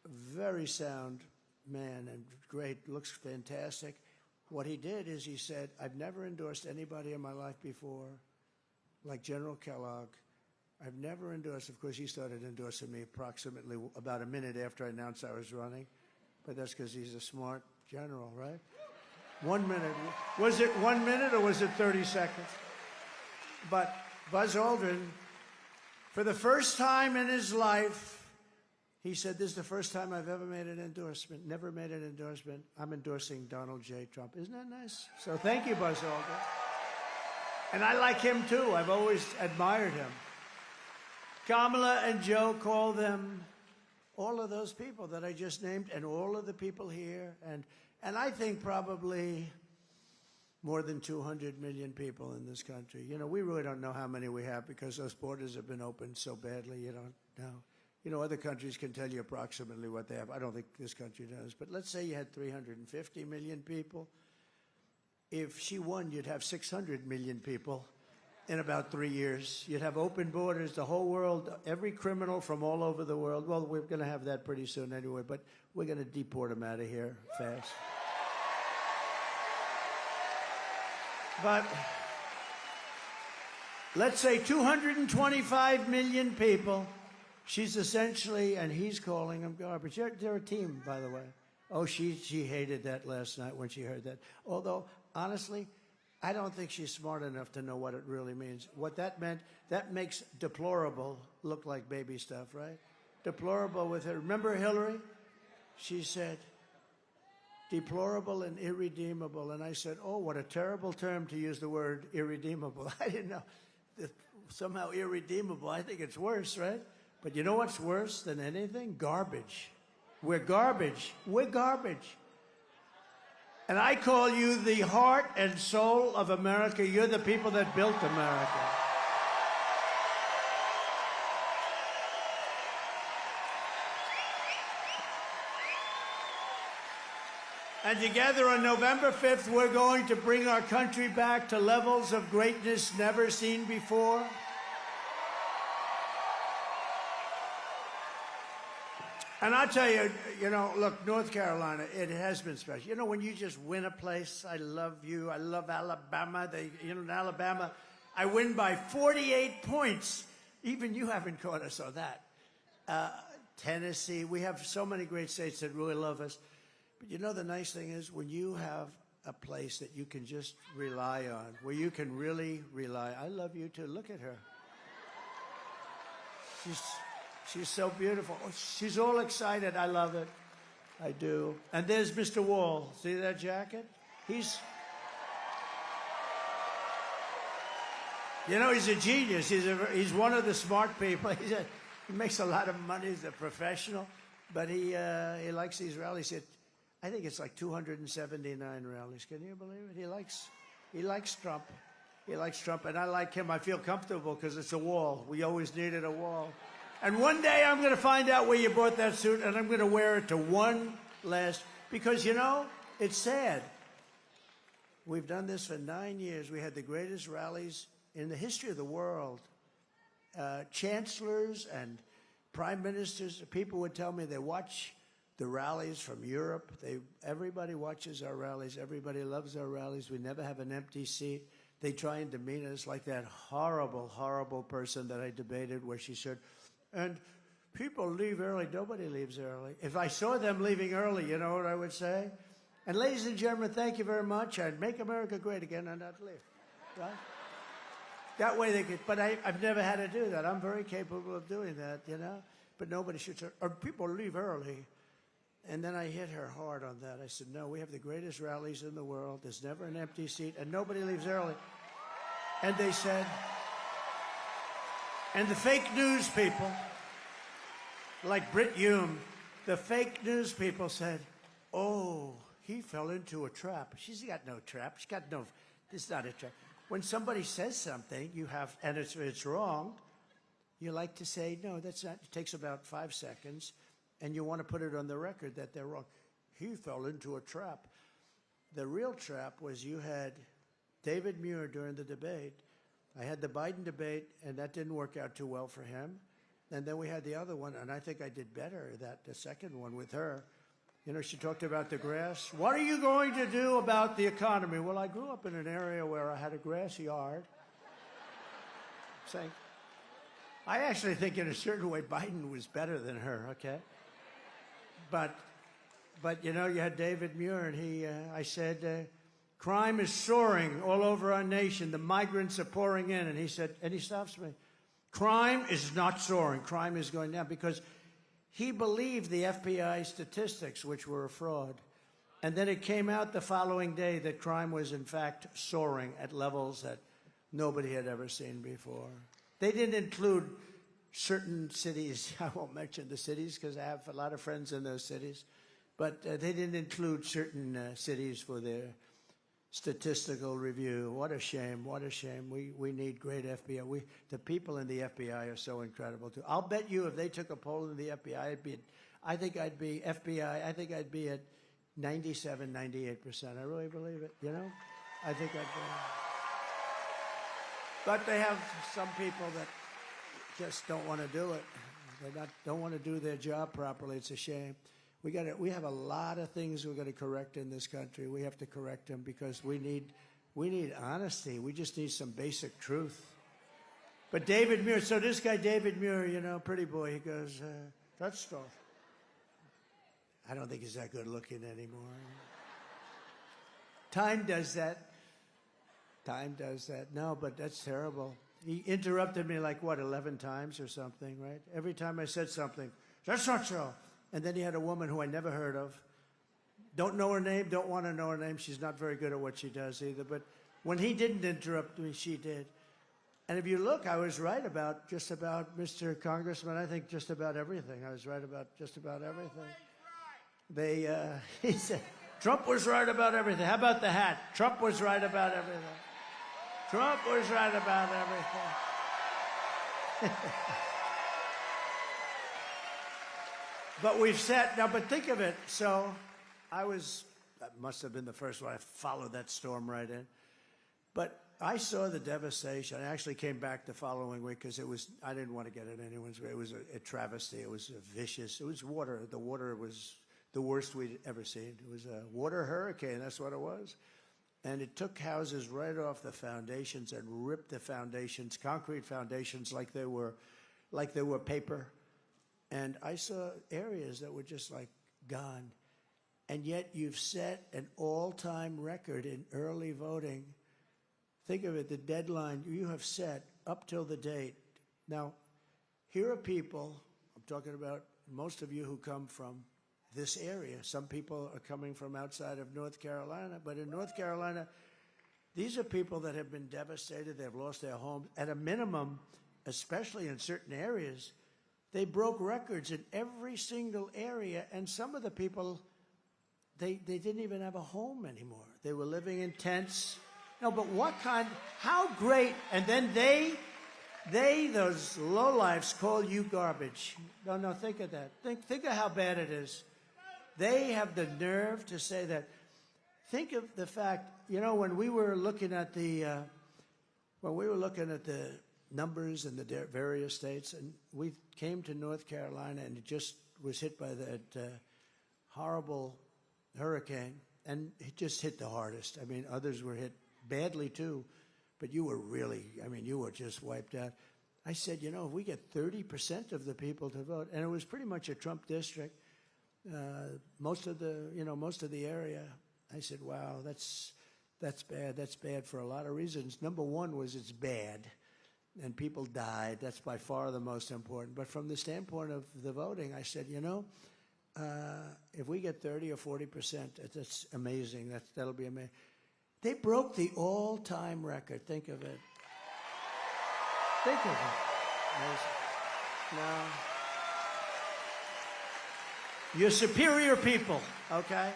a very sound man and great, looks fantastic. What he did is he said, I've never endorsed anybody in my life before, like General Kellogg. I've never endorsed, of course, he started endorsing me approximately about a minute after I announced I was running, but that's because he's a smart general, right? 1 minute. Was it 1 minute or was it 30 seconds? But Buzz Aldrin, for the first time in his life, he said, this is the first time I've ever made an endorsement, never made an endorsement. I'm endorsing Donald J. Trump. Isn't that nice? So thank you, Buzz Aldrin. And I like him, too. I've always admired him. Kamala and Joe call them all of those people that I just named and all of the people here. And I think probably more than 200 million people in this country. You know, we really don't know how many we have because those borders have been opened so badly, you don't know. You know, other countries can tell you approximately what they have. I don't think this country does. But let's say you had 350 million people. If she won, you'd have 600 million people in about 3 years. You'd have open borders, the whole world, every criminal from all over the world. Well, we're going to have that pretty soon anyway, but we're going to deport them out of here fast. But let's say 225 million people. She's essentially, and he's calling them garbage. They're a team, by the way. Oh, she hated that last night when she heard that. Although, honestly, I don't think she's smart enough to know what it really means. What that meant, that makes deplorable look like baby stuff, right? Deplorable with her. Remember Hillary? She said, deplorable and irredeemable. And I said, oh, what a terrible term to use the word irredeemable. I didn't know. Somehow irredeemable. I think it's worse, right? But you know what's worse than anything? Garbage. We're garbage. We're garbage. And I call you the heart and soul of America. You're the people that built America. And together on November 5th, we're going to bring our country back to levels of greatness never seen before. And I'll tell you, you know, look, North Carolina, it has been special. You know, when you just win a place, I love you. I love Alabama. In Alabama, I win by 48 points. Even you haven't caught us on that. Tennessee, we have so many great states that really love us. But you know, the nice thing is when you have a place that you can just rely on, where you can really rely. I love you too. Look at her. She's so beautiful. She's all excited. I love it. I do. And there's Mr. Wall. See that jacket? He's a genius. He's one of the smart people. He makes a lot of money. He's a professional. But he likes these rallies. I think it's like 279 rallies. Can you believe it? He likes Trump. He likes Trump. And I like him. I feel comfortable because it's a wall. We always needed a wall. And one day I'm going to find out where you bought that suit, and I'm going to wear it to one last, because, you know, it's sad. We've done this for 9 years. We had the greatest rallies in the history of the world. Chancellors and prime ministers, people would tell me they watch the rallies from Europe. Everybody watches our rallies. Everybody loves our rallies. We never have an empty seat. They try and demean us like that horrible, horrible person that I debated where she said, and people leave early. Nobody leaves early. If I saw them leaving early, you know what I would say? And ladies and gentlemen, thank you very much. I'd make America great again and I'd leave. Right? That way they could, but I've never had to do that. I'm very capable of doing that, you know? But nobody should say, or people leave early. And then I hit her hard on that. I said, no, we have the greatest rallies in the world. There's never an empty seat, and nobody leaves early. And they said, and the fake news people, like Brit Hume, the fake news people said, oh, he fell into a trap. She's got no trap. She's got no, this is not a trap. When somebody says something, you have, and it's wrong, you like to say, no, that's not, it takes about 5 seconds, and you want to put it on the record that they're wrong. He fell into a trap. The real trap was you had David Muir during the debate. I had the Biden debate, and that didn't work out too well for him. And then we had the other one, and I think I did better, the second one with her. You know, she talked about the grass. What are you going to do about the economy? Well, I grew up in an area where I had a grass yard. Saying, I actually think in a certain way Biden was better than her, okay? But you know, you had David Muir, and I said, crime is soaring all over our nation. The migrants are pouring in. And he said, and he stops me. Crime is not soaring. Crime is going down, because he believed the FBI statistics, which were a fraud. And then it came out the following day that crime was, in fact, soaring at levels that nobody had ever seen before. They didn't include certain cities. I won't mention the cities because I have a lot of friends in those cities. But they didn't include certain cities for their statistical review. What a shame. What a shame. We need great FBI. The people in the FBI are so incredible, too. I'll bet you if they took a poll in the FBI, I think I'd be at 97, 98%. I really believe it, you know? I think I'd be. But they have some people that just don't want to do it. Don't want to do their job properly. It's a shame. We have a lot of things we're going to correct in this country. We have to correct them because we need honesty. We just need some basic truth. But David Muir, so this guy David Muir, you know, pretty boy, he goes, touch stuff. I don't think he's that good looking anymore. Time does that. Time does that. No, but that's terrible. He interrupted me like, what, 11 times or something, right? Every time I said something, that's not so. And then he had a woman who I never heard of. Don't know her name, don't want to know her name. She's not very good at what she does either. But when he didn't interrupt me, she did. And if you look, I was right about just about Mr. Congressman. I think just about everything. I was right about just about everything. He said, Trump was right about everything. How about the hat? Trump was right about everything. Trump was right about everything. But we've said, now, but think of it. So I must have been the first one. I followed that storm right in. But I saw the devastation. I actually came back the following week because I didn't want to get in anyone's way. It was a travesty. It was vicious. It was water. The water was the worst we'd ever seen. It was a water hurricane. That's what it was. And it took houses right off the foundations and ripped the foundations, concrete foundations, like they were paper. And I saw areas that were just like gone. And yet you've set an all-time record in early voting. Think of it, the deadline you have set up till the date. Now, here are people, I'm talking about most of you who come from this area. Some people are coming from outside of North Carolina, but in North Carolina, these are people that have been devastated. They've lost their homes. At a minimum, especially in certain areas, they broke records in every single area, and some of the people, they didn't even have a home anymore. They were living in tents. No, but how great, and then those lowlifes call you garbage. No, think of that. Think of how bad it is. They have the nerve to say that. Think of the fact, when we were looking at the numbers in the various states, and we came to North Carolina, and it just was hit by that horrible hurricane, and it just hit the hardest. I mean, others were hit badly too, but you were just wiped out. I said, if we get 30% of the people to vote, and it was pretty much a Trump district, most of the area, I said, wow, that's bad. That's bad for a lot of reasons. Number one was it's bad, and people died. That's by far the most important. But from the standpoint of the voting, I said, if we get 30 or 40%, that's amazing. That'll be amazing. They broke the all-time record. Think of it. Think of it. Amazing. Now, you're superior people, okay?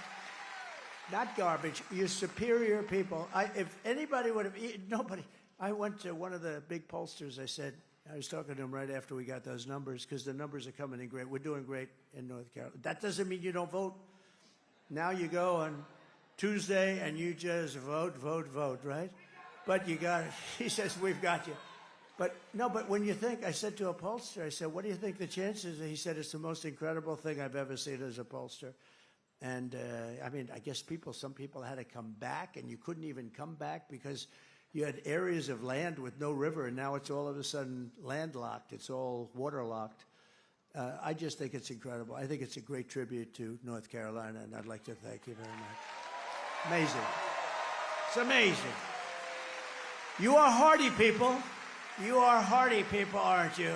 Not garbage. You're superior people. If anybody would have, nobody. I went to one of the big pollsters. I was talking to him right after we got those numbers, because the numbers are coming in great. We're doing great in North Carolina. That doesn't mean you don't vote. Now you go on Tuesday and you just vote, right? But he says, we've got you. But when you think, I said to a pollster, I said, what do you think the chances? He said, it's the most incredible thing I've ever seen as a pollster. And I guess some people had to come back, and you couldn't even come back because you had areas of land with no river, and now it's all of a sudden landlocked. It's all waterlocked. I just think it's incredible. I think it's a great tribute to North Carolina, and I'd like to thank you very much. Amazing. It's amazing. You are hardy people. You are hardy people, aren't you?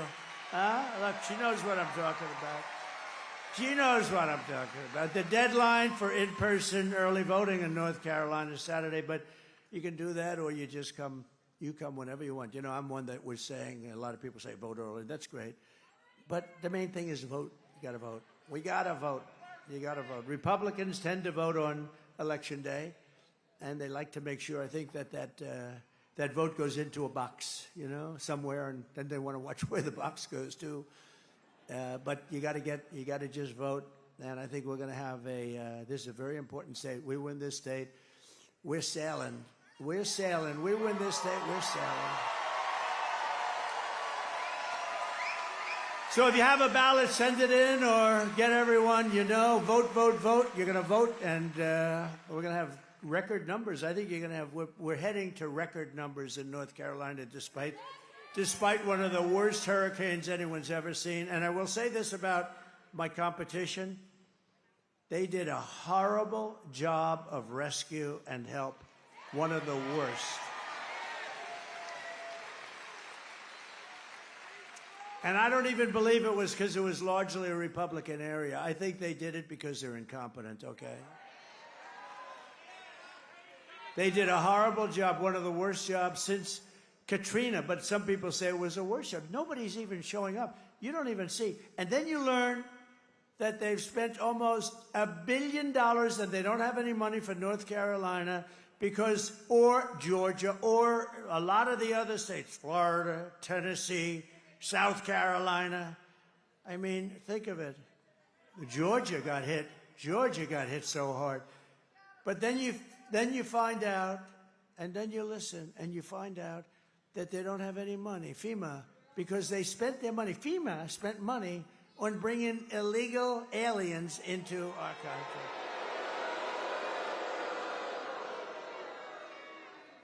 Look, she knows what I'm talking about. She knows what I'm talking about. The deadline for in-person early voting in North Carolina is Saturday, but you can do that, or you just come. You come whenever you want. I'm one that was saying, a lot of people say vote early. That's great. But the main thing is vote. You got to vote. We got to vote. You got to vote. Republicans tend to vote on Election Day, and they like to make sure, I think, that vote goes into a box, somewhere, and then they want to watch where the box goes to. But you got to just vote, and I think we're going to have this is a very important state. We win this state, we're sailing. We're sailing. We win this state, we're sailing. So if you have a ballot, send it in or get everyone you know. Vote, vote, vote. You're going to vote, and we're going to have record numbers. I think you're going to have, we're heading to record numbers in North Carolina despite one of the worst hurricanes anyone's ever seen. And I will say this about my competition. They did a horrible job of rescue and help. One of the worst. And I don't even believe it was because it was largely a Republican area. I think they did it because they're incompetent, okay? They did a horrible job, one of the worst jobs since Katrina, but some people say it was a worse job. Nobody's even showing up. You don't even see. And then you learn that they've spent almost $1 billion and they don't have any money for North Carolina because, or Georgia, or a lot of the other states, Florida, Tennessee, South Carolina. I mean, think of it. Georgia got hit. Georgia got hit so hard. But then you find out, and then you listen, and you find out that they don't have any money. FEMA, because they spent their money. FEMA spent money on bringing illegal aliens into our country.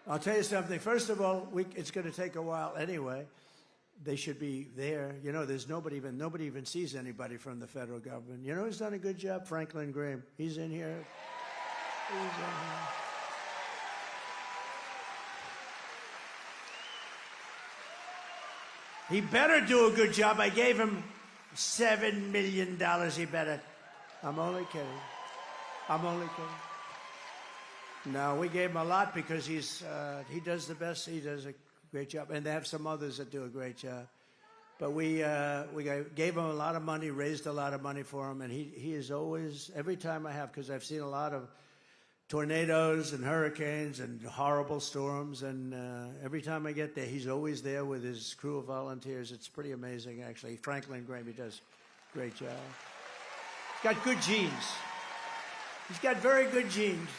I'll tell you something. First of all, it's going to take a while anyway. They should be there. You know, there's nobody even sees anybody from the federal government. You know who's done a good job? Franklin Graham. He's in here. He's in here. He better do a good job. I gave him $7 million. He better. I'm only kidding. I'm only kidding. No, we gave him a lot because he does the best. He does a great job, and they have some others that do a great job. But we gave him a lot of money, raised a lot of money for him, and he is always, every time I have, because I've seen a lot of tornadoes and hurricanes and horrible storms, and every time I get there, he's always there with his crew of volunteers. It's pretty amazing, actually. Franklin Graham, he does a great job. He's got good genes. He's got very good genes.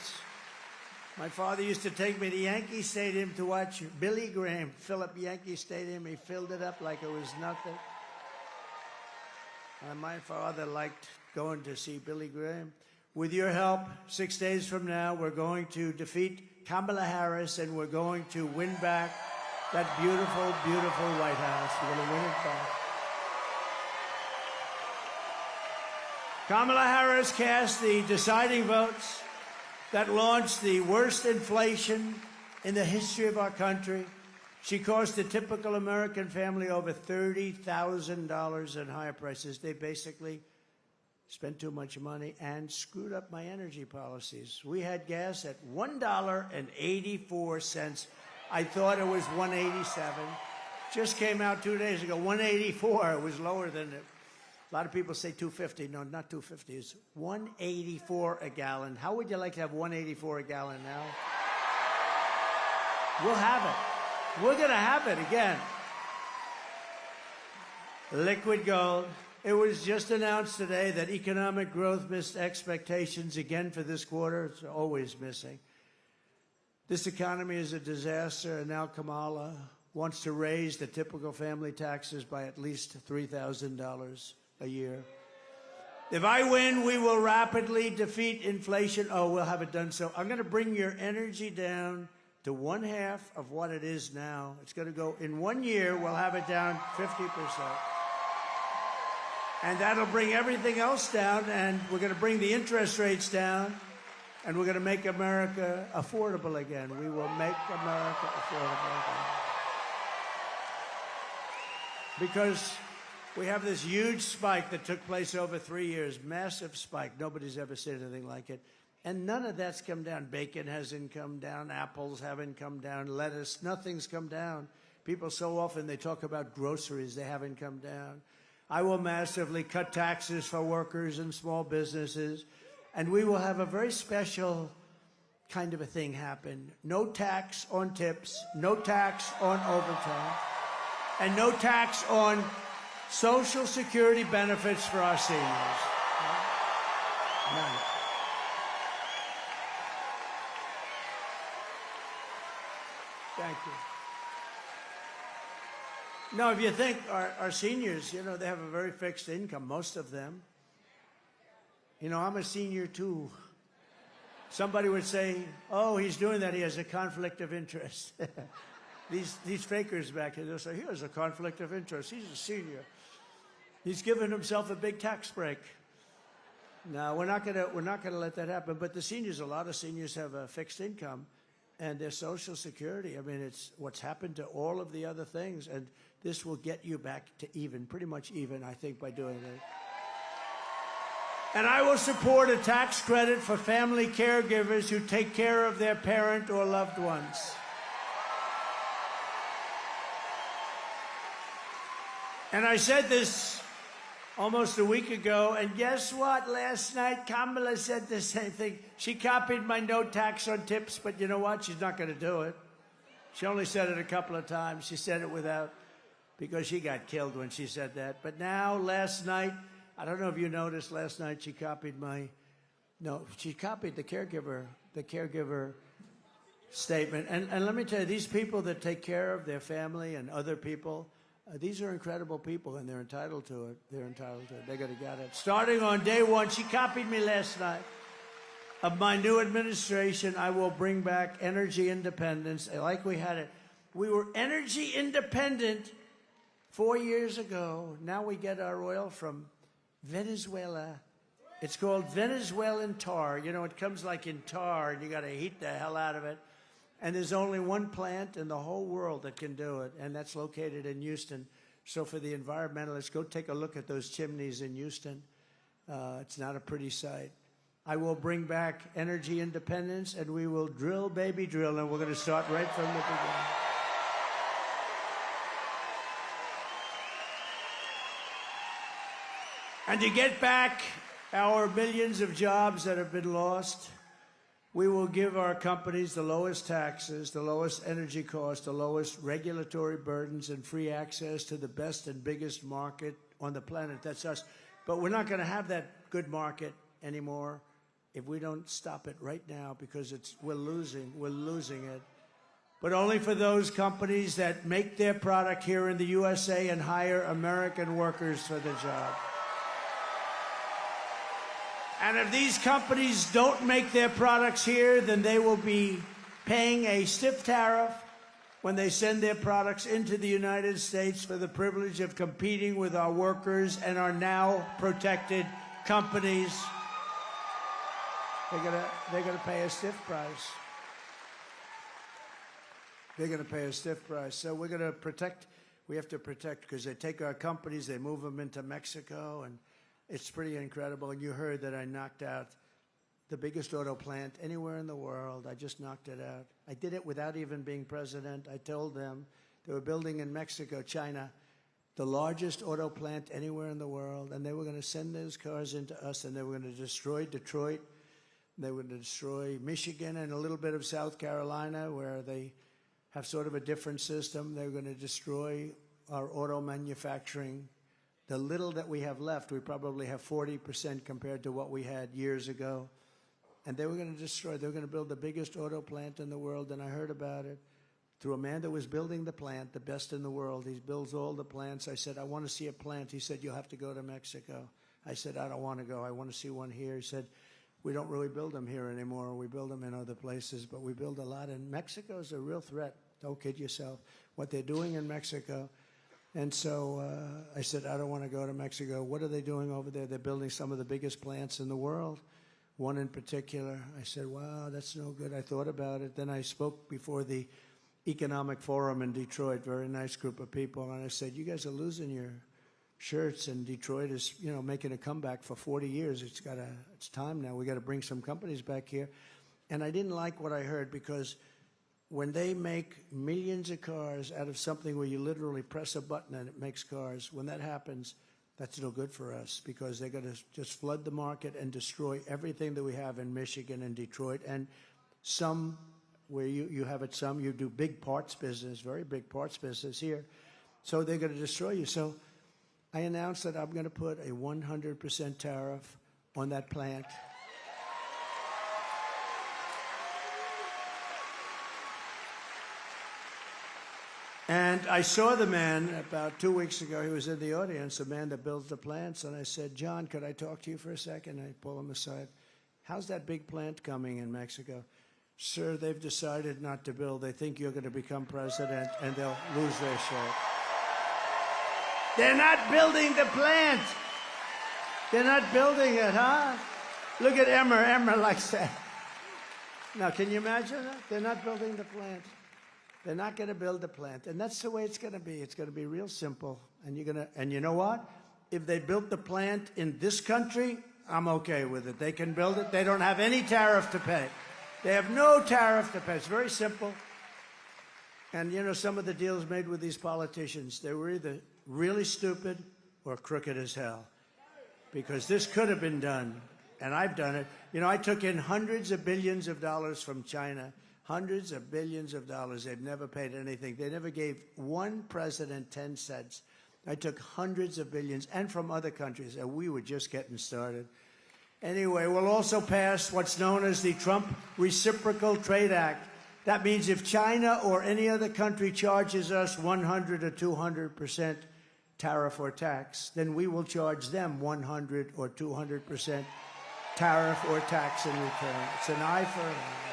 My father used to take me to Yankee Stadium to watch Billy Graham fill up Yankee Stadium. He filled it up like it was nothing. And my father liked going to see Billy Graham. With your help, 6 days from now, we're going to defeat Kamala Harris, and we're going to win back that beautiful, beautiful White House. We're going to win it back. Kamala Harris cast the deciding votes that launched the worst inflation in the history of our country. She cost a typical American family over $30,000 in higher prices. They basically spent too much money and screwed up my energy policies. We had gas at $1.84. I thought it was $1.87. Just came out 2 days ago, $1.84. It was lower than it. A lot of people say $2.50. No, not $2.50. It's $1.84 a gallon. How would you like to have $1.84 a gallon now? We'll have it. We're going to have it again. Liquid gold. It was just announced today that economic growth missed expectations again for this quarter. It's always missing. This economy is a disaster, and now Kamala wants to raise the typical family taxes by at least $3,000 a year. If I win, we will rapidly defeat inflation. Oh, we'll have it done so. I'm going to bring your energy down to 1/2 of what it is now. It's going to go, in 1 year, we'll have it down 50%. And that'll bring everything else down, and we're going to bring the interest rates down, and we're going to make America affordable again. We will make America affordable again. Because we have this huge spike that took place over 3 years, massive spike. Nobody's ever seen anything like it. And none of that's come down. Bacon hasn't come down. Apples haven't come down. Lettuce, nothing's come down. People so often, they talk about groceries. They haven't come down. I will massively cut taxes for workers and small businesses. And we will have a very special kind of a thing happen. No tax on tips. No tax on overtime. And no tax on Social Security benefits for our seniors. None. Thank you. No, if you think our seniors, you know, they have a very fixed income, most of them. You know, I'm a senior too. Somebody would say, oh, he's doing that, he has a conflict of interest. These fakers back here, they'll say, he has a conflict of interest, he's a senior. He's given himself a big tax break. No, we're not gonna let that happen. But the seniors, a lot of seniors have a fixed income, and their Social Security. I mean, it's what's happened to all of the other things, and this will get you back to even, pretty much even, I think, by doing it. And I will support a tax credit for family caregivers who take care of their parent or loved ones. And I said this almost a week ago, and guess what? Last night, Kamala said the same thing. She copied my no tax on tips, but you know what? She's not going to do it. She only said it a couple of times. She said it without, because she got killed when she said that. But now, last night, I don't know if you noticed, last night she copied she copied the caregiver statement. And let me tell you, these people that take care of their family and other people, these are incredible people, and they're entitled to it. They're entitled to it. They're going to get it. Starting on day one, she copied me last night. Of my new administration, I will bring back energy independence like we had it. We were energy independent 4 years ago. Now we get our oil from Venezuela. It's called Venezuelan tar. You know, it comes like in tar, and you got to heat the hell out of it. And there's only one plant in the whole world that can do it, and that's located in Houston. So for the environmentalists, go take a look at those chimneys in Houston. It's not a pretty sight. I will bring back energy independence, and we will drill, baby, drill, and we're going to start right from the beginning. And to get back our millions of jobs that have been lost, we will give our companies the lowest taxes, the lowest energy costs, the lowest regulatory burdens, and free access to the best and biggest market on the planet. That's us. But we're not going to have that good market anymore if we don't stop it right now, because we're losing it. But only for those companies that make their product here in the USA and hire American workers for the job. And if these companies don't make their products here, then they will be paying a stiff tariff when they send their products into the United States for the privilege of competing with our workers and our now protected companies. They're gonna pay a stiff price. They're gonna pay a stiff price. So we're gonna protect. We have to protect, because they take our companies, they move them into Mexico, and it's pretty incredible. And you heard that I knocked out the biggest auto plant anywhere in the world. I just knocked it out. I did it without even being president. I told them they were building in Mexico, China, the largest auto plant anywhere in the world, and they were going to send those cars into us, and they were going to destroy Detroit. They were going to destroy Michigan and a little bit of South Carolina, where they have sort of a different system. They were going to destroy our auto manufacturing. The little that we have left, we probably have 40% compared to what we had years ago. And they were going to destroy, they were going to build the biggest auto plant in the world, and I heard about it through a man that was building the plant, the best in the world. He builds all the plants. I said, I want to see a plant. He said, you'll have to go to Mexico. I said, I don't want to go. I want to see one here. He said, we don't really build them here anymore. We build them in other places, but we build a lot. And Mexico is a real threat. Don't kid yourself. What they're doing in Mexico. And so I said, I don't want to go to Mexico. What are they doing over there? They're building some of the biggest plants in the world, one in particular. I said, wow, that's no good. I thought about it. Then I spoke before the Economic Forum in Detroit, very nice group of people. And I said, you guys are losing your shirts, and Detroit is, you know, making a comeback for 40 years. It's time now. We got to bring some companies back here. And I didn't like what I heard, because when they make millions of cars out of something where you literally press a button and it makes cars, when that happens, that's no good for us, because they're going to just flood the market and destroy everything that we have in Michigan and Detroit. And some, where you have it, some, you do big parts business, very big parts business here. So they're going to destroy you. So I announced that I'm going to put a 100% tariff on that plant. And I saw the man about 2 weeks ago. He was in the audience, the man that builds the plants. And I said, John, could I talk to you for a second? I pull him aside. How's that big plant coming in Mexico? Sir, they've decided not to build. They think you're going to become president, and they'll lose their shirt. They're not building the plant. They're not building it, huh? Look at Emmer. Emmer likes that. Now, can you imagine that? They're not building the plant. They're not going to build the plant. And that's the way it's going to be. It's going to be real simple. And you know what? If they built the plant in this country, I'm okay with it. They can build it. They don't have any tariff to pay. They have no tariff to pay. It's very simple. And, you know, some of the deals made with these politicians, they were either really stupid or crooked as hell. Because this could have been done, and I've done it. You know, I took in hundreds of billions of dollars from China, hundreds of billions of dollars. They've never paid anything. They never gave one president 10 cents. I took hundreds of billions, and from other countries, and we were just getting started. Anyway, we'll also pass what's known as the Trump Reciprocal Trade Act. That means if China or any other country charges us 100 or 200% tariff or tax, then we will charge them 100 or 200% tariff or tax in return. It's an eye for an eye.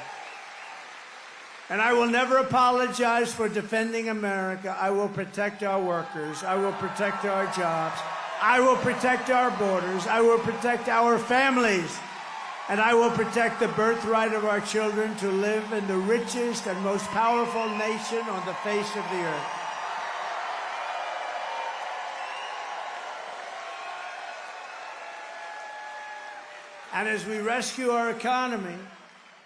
And I will never apologize for defending America. I will protect our workers. I will protect our jobs. I will protect our borders. I will protect our families. And I will protect the birthright of our children to live in the richest and most powerful nation on the face of the earth. And as we rescue our economy,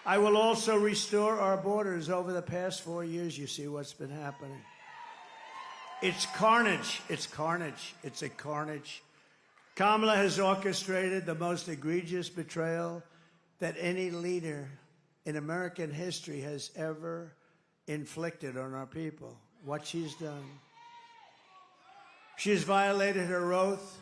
I will also restore our borders. Over the past 4 years, you see what's been happening. It's carnage. It's carnage. It's a carnage. Kamala has orchestrated the most egregious betrayal that any leader in American history has ever inflicted on our people. What she's done. She has violated her oath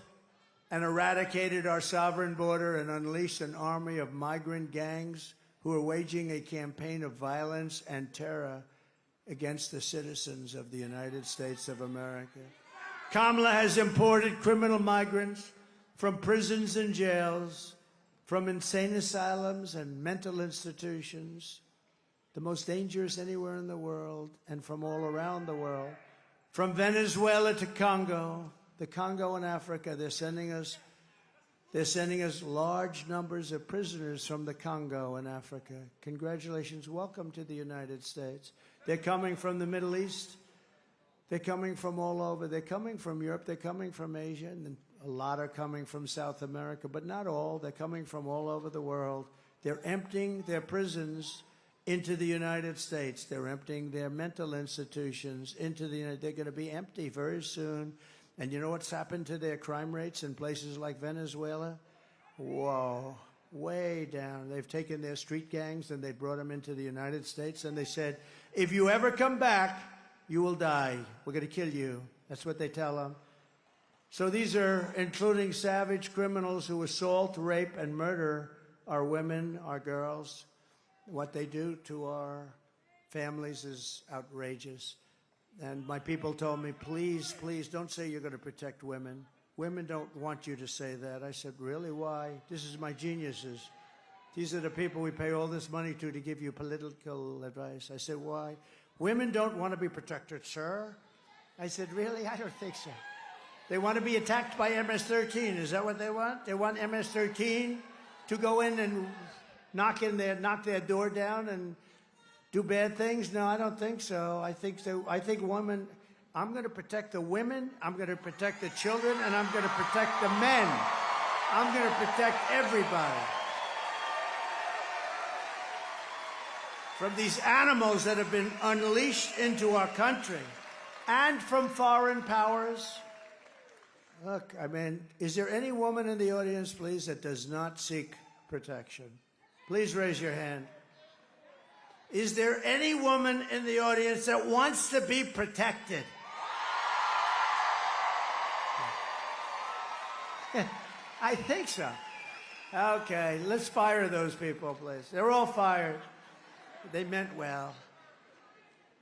and eradicated our sovereign border and unleashed an army of migrant gangs who are waging a campaign of violence and terror against the citizens of the United States of America. Kamala has imported criminal migrants from prisons and jails, from insane asylums and mental institutions, the most dangerous anywhere in the world and from all around the world. From Venezuela to Congo, the Congo in Africa, they're sending us large numbers of prisoners from the Congo in Africa. Congratulations. Welcome to the United States. They're coming from the Middle East. They're coming from all over. They're coming from Europe. They're coming from Asia. And a lot are coming from South America, but not all. They're coming from all over the world. They're emptying their prisons into the United States. They're emptying their mental institutions into the United States. They're going to be empty very soon. And you know what's happened to their crime rates in places like Venezuela? Whoa, way down. They've taken their street gangs and they brought them into the United States and they said, if you ever come back, you will die. We're going to kill you. That's what they tell them. So these are including savage criminals who assault, rape, and murder our women, our girls. What they do to our families is outrageous. And my people told me, please, please, don't say you're going to protect women. Women don't want you to say that. I said, really? Why? This is my geniuses. These are the people we pay all this money to give you political advice. I said, why? Women don't want to be protected, sir. I said, really? I don't think so. They want to be attacked by MS-13. Is that what they want? They want MS-13 to go in and knock their door down and do bad things? No, I don't think so. I think women, I'm going to protect the women, I'm going to protect the children, and I'm going to protect the men. I'm going to protect everybody. From these animals that have been unleashed into our country and from foreign powers. Look, I mean, is there any woman in the audience, please, that does not seek protection? Please raise your hand. Is there any woman in the audience that wants to be protected? I think so. Okay, let's fire those people, please. They're all fired. They meant well.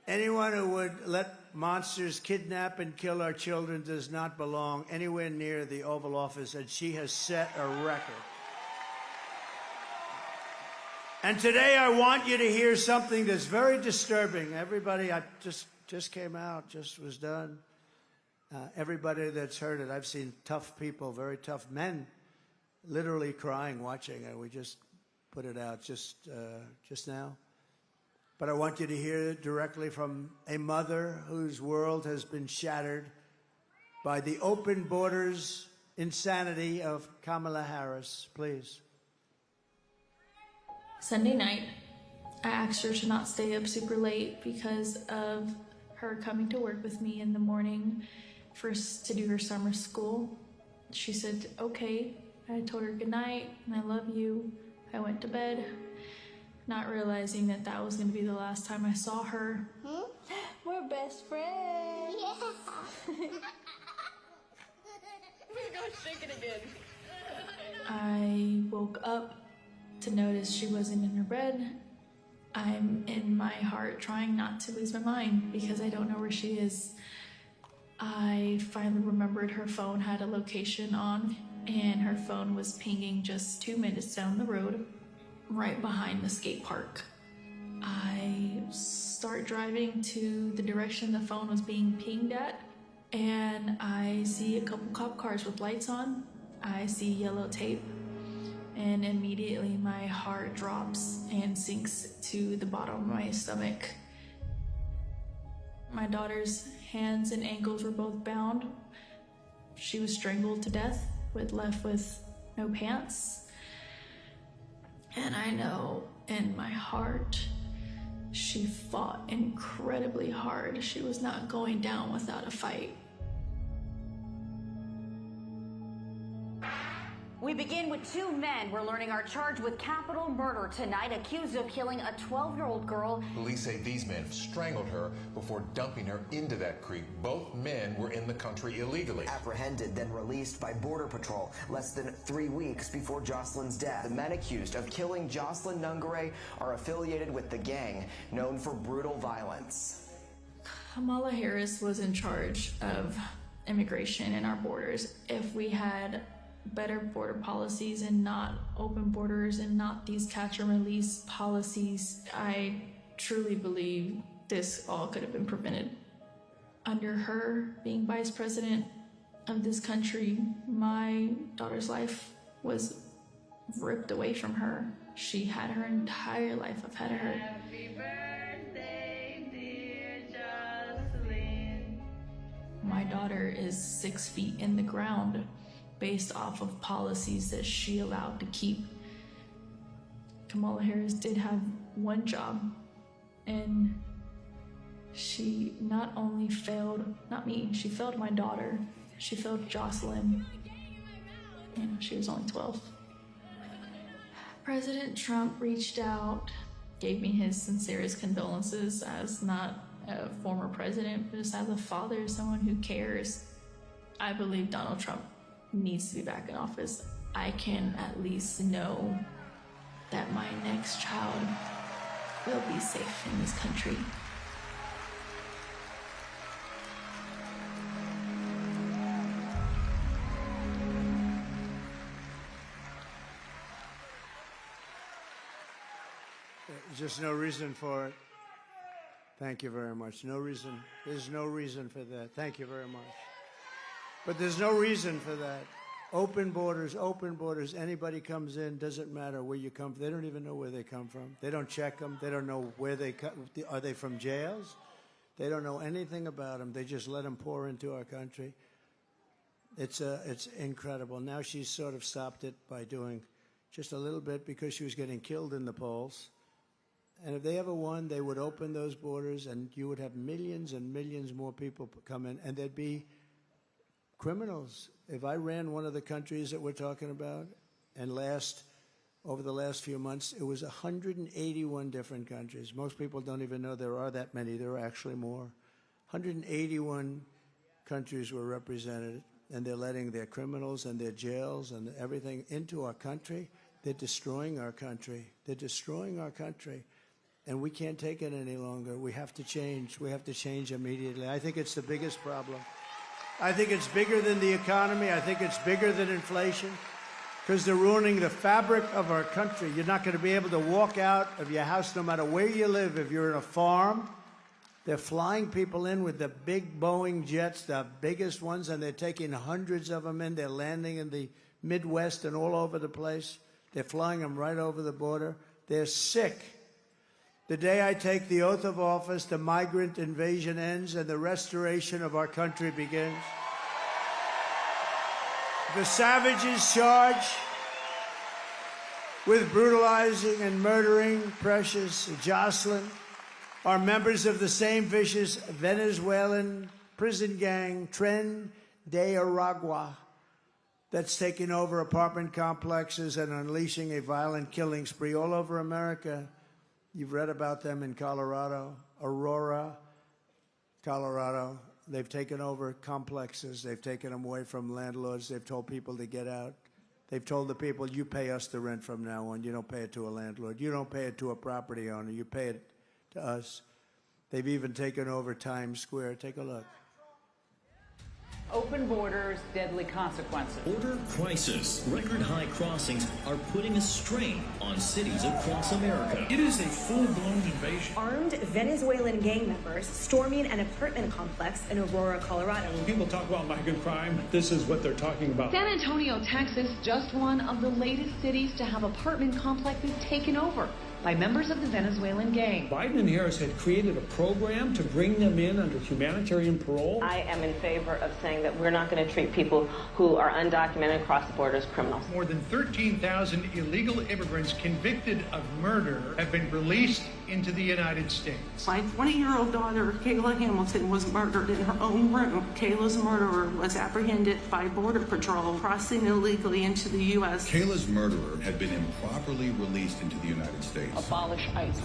Anyone who would let monsters kidnap and kill our children does not belong anywhere near the Oval Office, and she has set a record. And today I want you to hear something that's very disturbing. Everybody, I just came out, just was done. Everybody that's heard it, I've seen tough people, very tough men, literally crying watching it. We just put it out just now. But I want you to hear it directly from a mother whose world has been shattered by the open borders insanity of Kamala Harris. Please. Sunday night, I asked her to not stay up super late because of her coming to work with me in the morning to do her summer school. She said, okay. I told her good night and I love you. I went to bed, not realizing that that was going to be the last time I saw her. We're best friends. We're gonna shake it again. I woke up to notice she wasn't in her bed. I'm in my heart trying not to lose my mind because I don't know where she is. I finally remembered her phone had a location on, and her phone was pinging just 2 minutes down the road, right behind the skate park. I start driving to the direction the phone was being pinged at, and I see a couple cop cars with lights on. I see yellow tape, and immediately my heart drops and sinks to the bottom of my stomach. My daughter's hands and ankles were both bound. She was strangled to death, left with no pants. And I know in my heart, she fought incredibly hard. She was not going down without a fight. We begin with two men we're learning are charged with capital murder tonight, accused of killing a 12-year-old girl. Police say these men strangled her before dumping her into that creek. Both men were in the country illegally. Apprehended, then released by Border Patrol less than 3 weeks before Jocelyn's death. The men accused of killing Jocelyn Nungare are affiliated with the gang known for brutal violence. Kamala Harris was in charge of immigration in our borders. If we had better border policies and not open borders and not these catch and release policies, I truly believe this all could have been prevented. Under her being vice president of this country, my daughter's life was ripped away from her. She had her entire life ahead of her. Happy birthday, dear Jocelyn. My daughter is 6 feet in the ground based off of policies that she allowed to keep. Kamala Harris did have one job, and she not only failed, not me, she failed my daughter. She failed Jocelyn. You know, she was only 12. President Trump reached out, gave me his sincerest condolences as not a former president, but just as a father, someone who cares. I believe Donald Trump needs to be back in office. I can at least know that my next child will be safe in this country. There's just no reason for it. Thank you very much. No reason. There's no reason for that. Thank you very much. But there's no reason for that. Open borders, open borders. Anybody comes in, doesn't matter where you come from. They don't even know where they come from. They don't check them. They don't know where they come. Are they from jails? They don't know anything about them. They just let them pour into our country. It's incredible. Now she's sort of stopped it by doing just a little bit because she was getting killed in the polls. And if they ever won, they would open those borders and you would have millions and millions more people come in, and there'd be criminals. If I ran one of the countries that we're talking about, and over the last few months, it was 181 different countries. Most people don't even know there are that many. There are actually more. 181 countries were represented, and they're letting their criminals and their jails and everything into our country. They're destroying our country. They're destroying our country. And we can't take it any longer. We have to change. We have to change immediately. I think it's the biggest problem. I think it's bigger than the economy. I think it's bigger than inflation, because they're ruining the fabric of our country. You're not going to be able to walk out of your house no matter where you live. If you're in a farm, they're flying people in with the big Boeing jets, the biggest ones, and they're taking hundreds of them in. They're landing in the Midwest and all over the place. They're flying them right over the border. They're sick. The day I take the oath of office, the migrant invasion ends and the restoration of our country begins. The savages charged with brutalizing and murdering precious Jocelyn are members of the same vicious Venezuelan prison gang, Tren de Aragua, that's taking over apartment complexes and unleashing a violent killing spree all over America. You've read about them in Colorado, Aurora, Colorado. They've taken over complexes. They've taken them away from landlords. They've told people to get out. They've told the people, you pay us the rent from now on. You don't pay it to a landlord. You don't pay it to a property owner. You pay it to us. They've even taken over Times Square. Take a look. Open borders, deadly consequences. Border crisis. Record high crossings are putting a strain on cities across America. It is a full-blown invasion. Armed Venezuelan gang members storming an apartment complex in Aurora, Colorado. When people talk about migrant crime, this is what they're talking about. San Antonio, Texas, just one of the latest cities to have apartment complexes taken over by members of the Venezuelan gang. Biden and Harris had created a program to bring them in under humanitarian parole. I am in favor of saying that we're not going to treat people who are undocumented across the border as criminals. More than 13,000 illegal immigrants convicted of murder have been released into the United States. My 20-year-old daughter, Kayla Hamilton, was murdered in her own room. Kayla's murderer was apprehended by Border Patrol crossing illegally into the U.S. Kayla's murderer had been improperly released into the United States. Abolish ICE.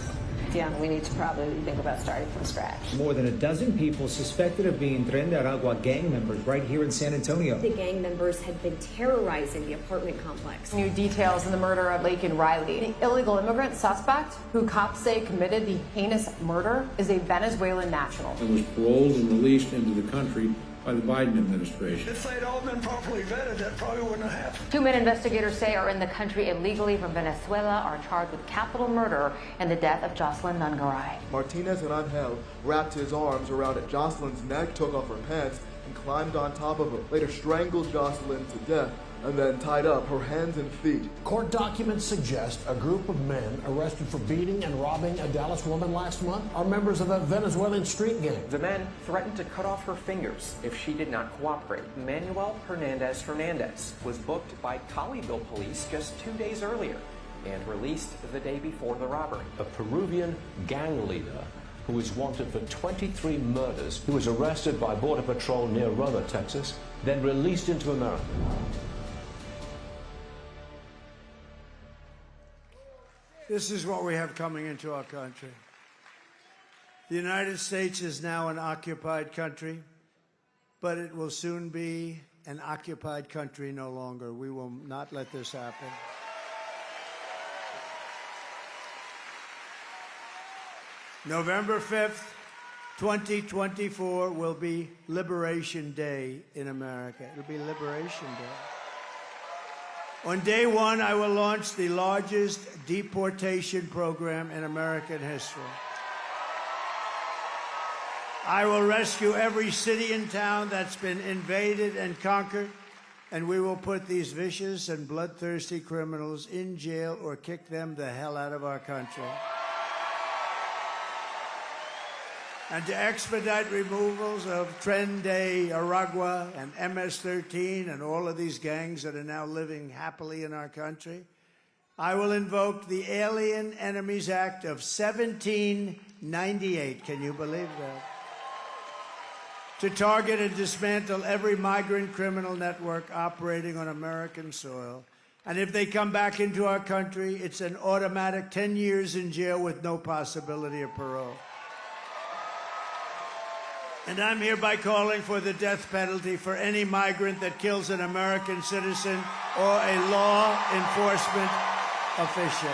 Yeah, we need to probably think about starting from scratch. More than a dozen people suspected of being Tren de Aragua gang members right here in San Antonio. The gang members had been terrorizing the apartment complex. New details in the murder of Laken Riley. The illegal immigrant suspect, who cops say committed the heinous murder, is a Venezuelan national. And was paroled and released into the country by the Biden administration. If they'd all been properly vetted, that probably wouldn't have happened. 2 men investigators say are in the country illegally from Venezuela are charged with capital murder in the death of Jocelyn Nungaray. Martinez and Angel wrapped his arms around Jocelyn's neck, took off her pants, and climbed on top of her. Later strangled Jocelyn to death and then tied up her hands and feet. Court documents suggest a group of men arrested for beating and robbing a Dallas woman last month are members of a Venezuelan street gang. The men threatened to cut off her fingers if she did not cooperate. Manuel Hernandez was booked by Colleyville police just 2 days earlier and released the day before the robbery. A Peruvian gang leader who is wanted for 23 murders, who was arrested by Border Patrol near Roma, Texas, then released into America. This is what we have coming into our country. The United States is now an occupied country, but it will soon be an occupied country no longer. We will not let this happen. November 5th, 2024 will be Liberation Day in America. It'll be Liberation Day. On day one, I will launch the largest deportation program in American history. I will rescue every city and town that's been invaded and conquered, and we will put these vicious and bloodthirsty criminals in jail or kick them the hell out of our country. And to expedite removals of Tren de Aragua and MS-13 and all of these gangs that are now living happily in our country, I will invoke the Alien Enemies Act of 1798. Can you believe that? To target and dismantle every migrant criminal network operating on American soil. And if they come back into our country, it's an automatic 10 years in jail with no possibility of parole. And I'm hereby calling for the death penalty for any migrant that kills an American citizen or a law enforcement official.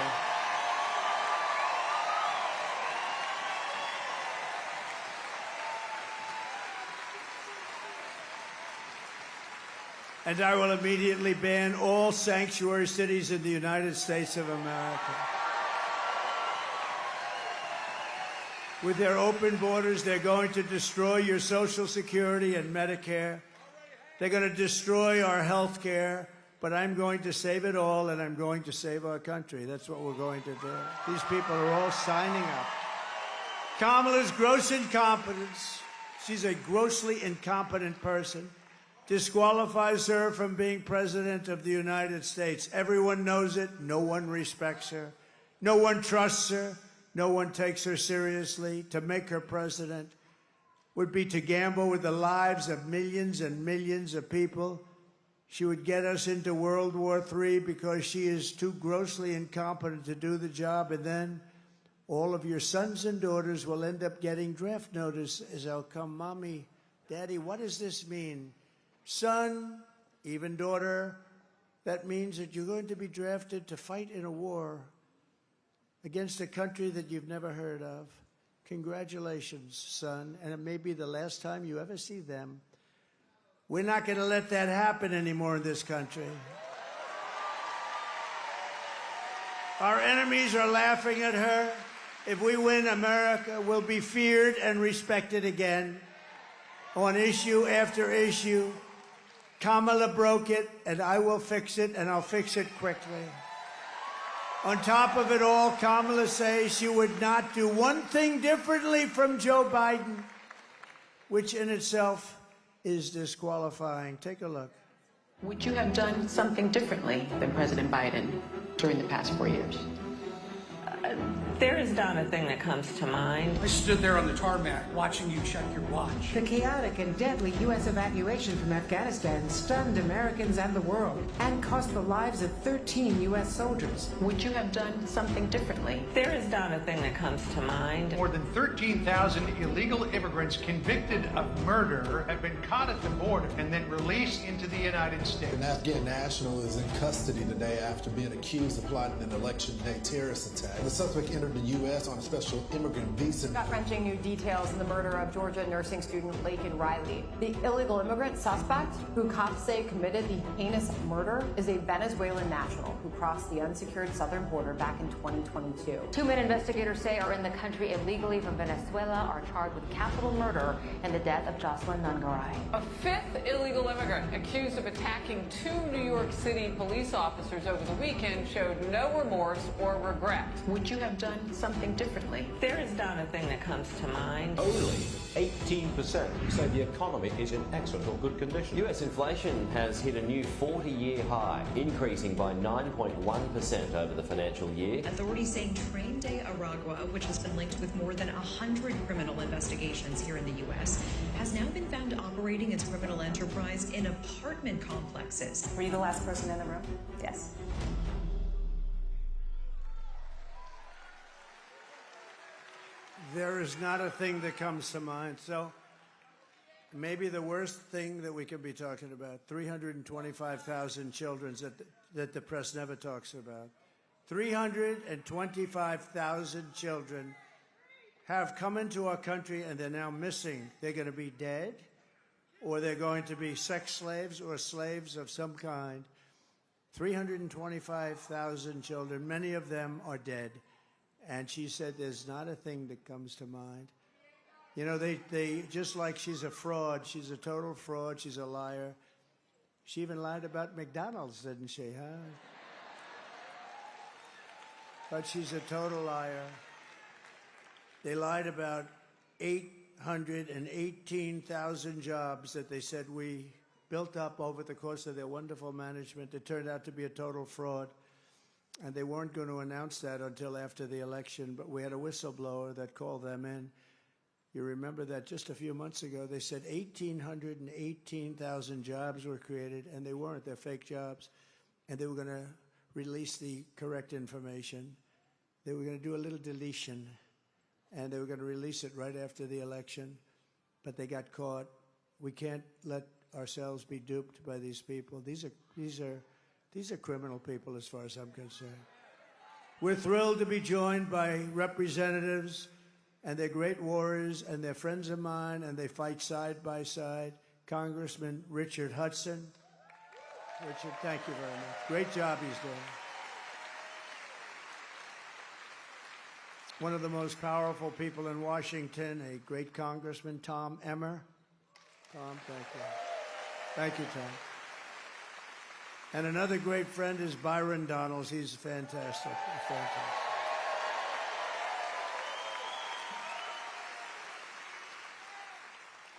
And I will immediately ban all sanctuary cities in the United States of America. With their open borders, they're going to destroy your Social Security and Medicare. They're going to destroy our health care. But I'm going to save it all, and I'm going to save our country. That's what we're going to do. These people are all signing up. Kamala's gross incompetence, she's a grossly incompetent person, disqualifies her from being president of the United States. Everyone knows it. No one respects her. No one trusts her. No one takes her seriously. To make her president would be to gamble with the lives of millions and millions of people. She would get us into World War III because she is too grossly incompetent to do the job, and then all of your sons and daughters will end up getting draft notice as they'll come, Mommy, Daddy, what does this mean? Son, even daughter, that means that you're going to be drafted to fight in a war against a country that you've never heard of. Congratulations, son, and it may be the last time you ever see them. We're not going to let that happen anymore in this country. Our enemies are laughing at her. If we win, America will be feared and respected again on issue after issue. Kamala broke it, and I will fix it, and I'll fix it quickly. On top of it all, Kamala says she would not do one thing differently from Joe Biden, which in itself is disqualifying. Take a look. Would you have done something differently than President Biden during the past 4 years? There is not a thing that comes to mind. I stood there on the tarmac watching you check your watch. The chaotic and deadly U.S. evacuation from Afghanistan stunned Americans and the world and cost the lives of 13 U.S. soldiers. Would you have done something differently? There is not a thing that comes to mind. More than 13,000 illegal immigrants convicted of murder have been caught at the border and then released into the United States. An Afghan national is in custody today after being accused of plotting an election day terrorist attack. The suspect entered the U.S. on a special immigrant visa. Gut-wrenching new details in the murder of Georgia nursing student Laken Riley. The illegal immigrant suspect, who cops say committed the heinous murder, is a Venezuelan national who crossed the unsecured southern border back in 2022. 2 men investigators say are in the country illegally from Venezuela are charged with capital murder and the death of Jocelyn Nungaray. A 5th illegal immigrant accused of attacking 2 New York City police officers over the weekend showed no remorse or regret. Would you have done something differently? There is not a thing that comes to mind. Only 18% say the economy is in excellent or good condition. US inflation has hit a new 40-year high, increasing by 9.1% over the financial year. Authorities saying Train de Aragua, which has been linked with more than 100 criminal investigations here in the U.S., has now been found operating its criminal enterprise in apartment complexes. Were you the last person in the room? Yes. There is not a thing that comes to mind. So maybe the worst thing that we could be talking about, 325,000 children that the press never talks about. 325,000 children have come into our country and they're now missing. They're going to be dead, or they're going to be sex slaves or slaves of some kind. 325,000 children, many of them are dead. And she said there's not a thing that comes to mind. You know, they just like she's a fraud. She's a total fraud. She's a liar. She even lied about McDonald's, didn't she, huh? But she's a total liar. They lied about 818,000 jobs that they said we built up over the course of their wonderful management. It turned out to be a total fraud. And they weren't going to announce that until after the election, but we had a whistleblower that called them in. You remember that just a few months ago, they said 18,000 jobs were created, and they weren't. They're fake jobs. And they were going to release the correct information. They were going to do a little deletion, and they were going to release it right after the election, but they got caught. We can't let ourselves be duped by these people. These are criminal people as far as I'm concerned. We're thrilled to be joined by representatives, and they're great warriors, and they're friends of mine, and they fight side by side. Congressman Richard Hudson. Richard, thank you very much. Great job he's doing. One of the most powerful people in Washington, a great congressman, Tom Emmer. Tom, thank you. Thank you, Tom. And another great friend is Byron Donalds. He's fantastic. Fantastic.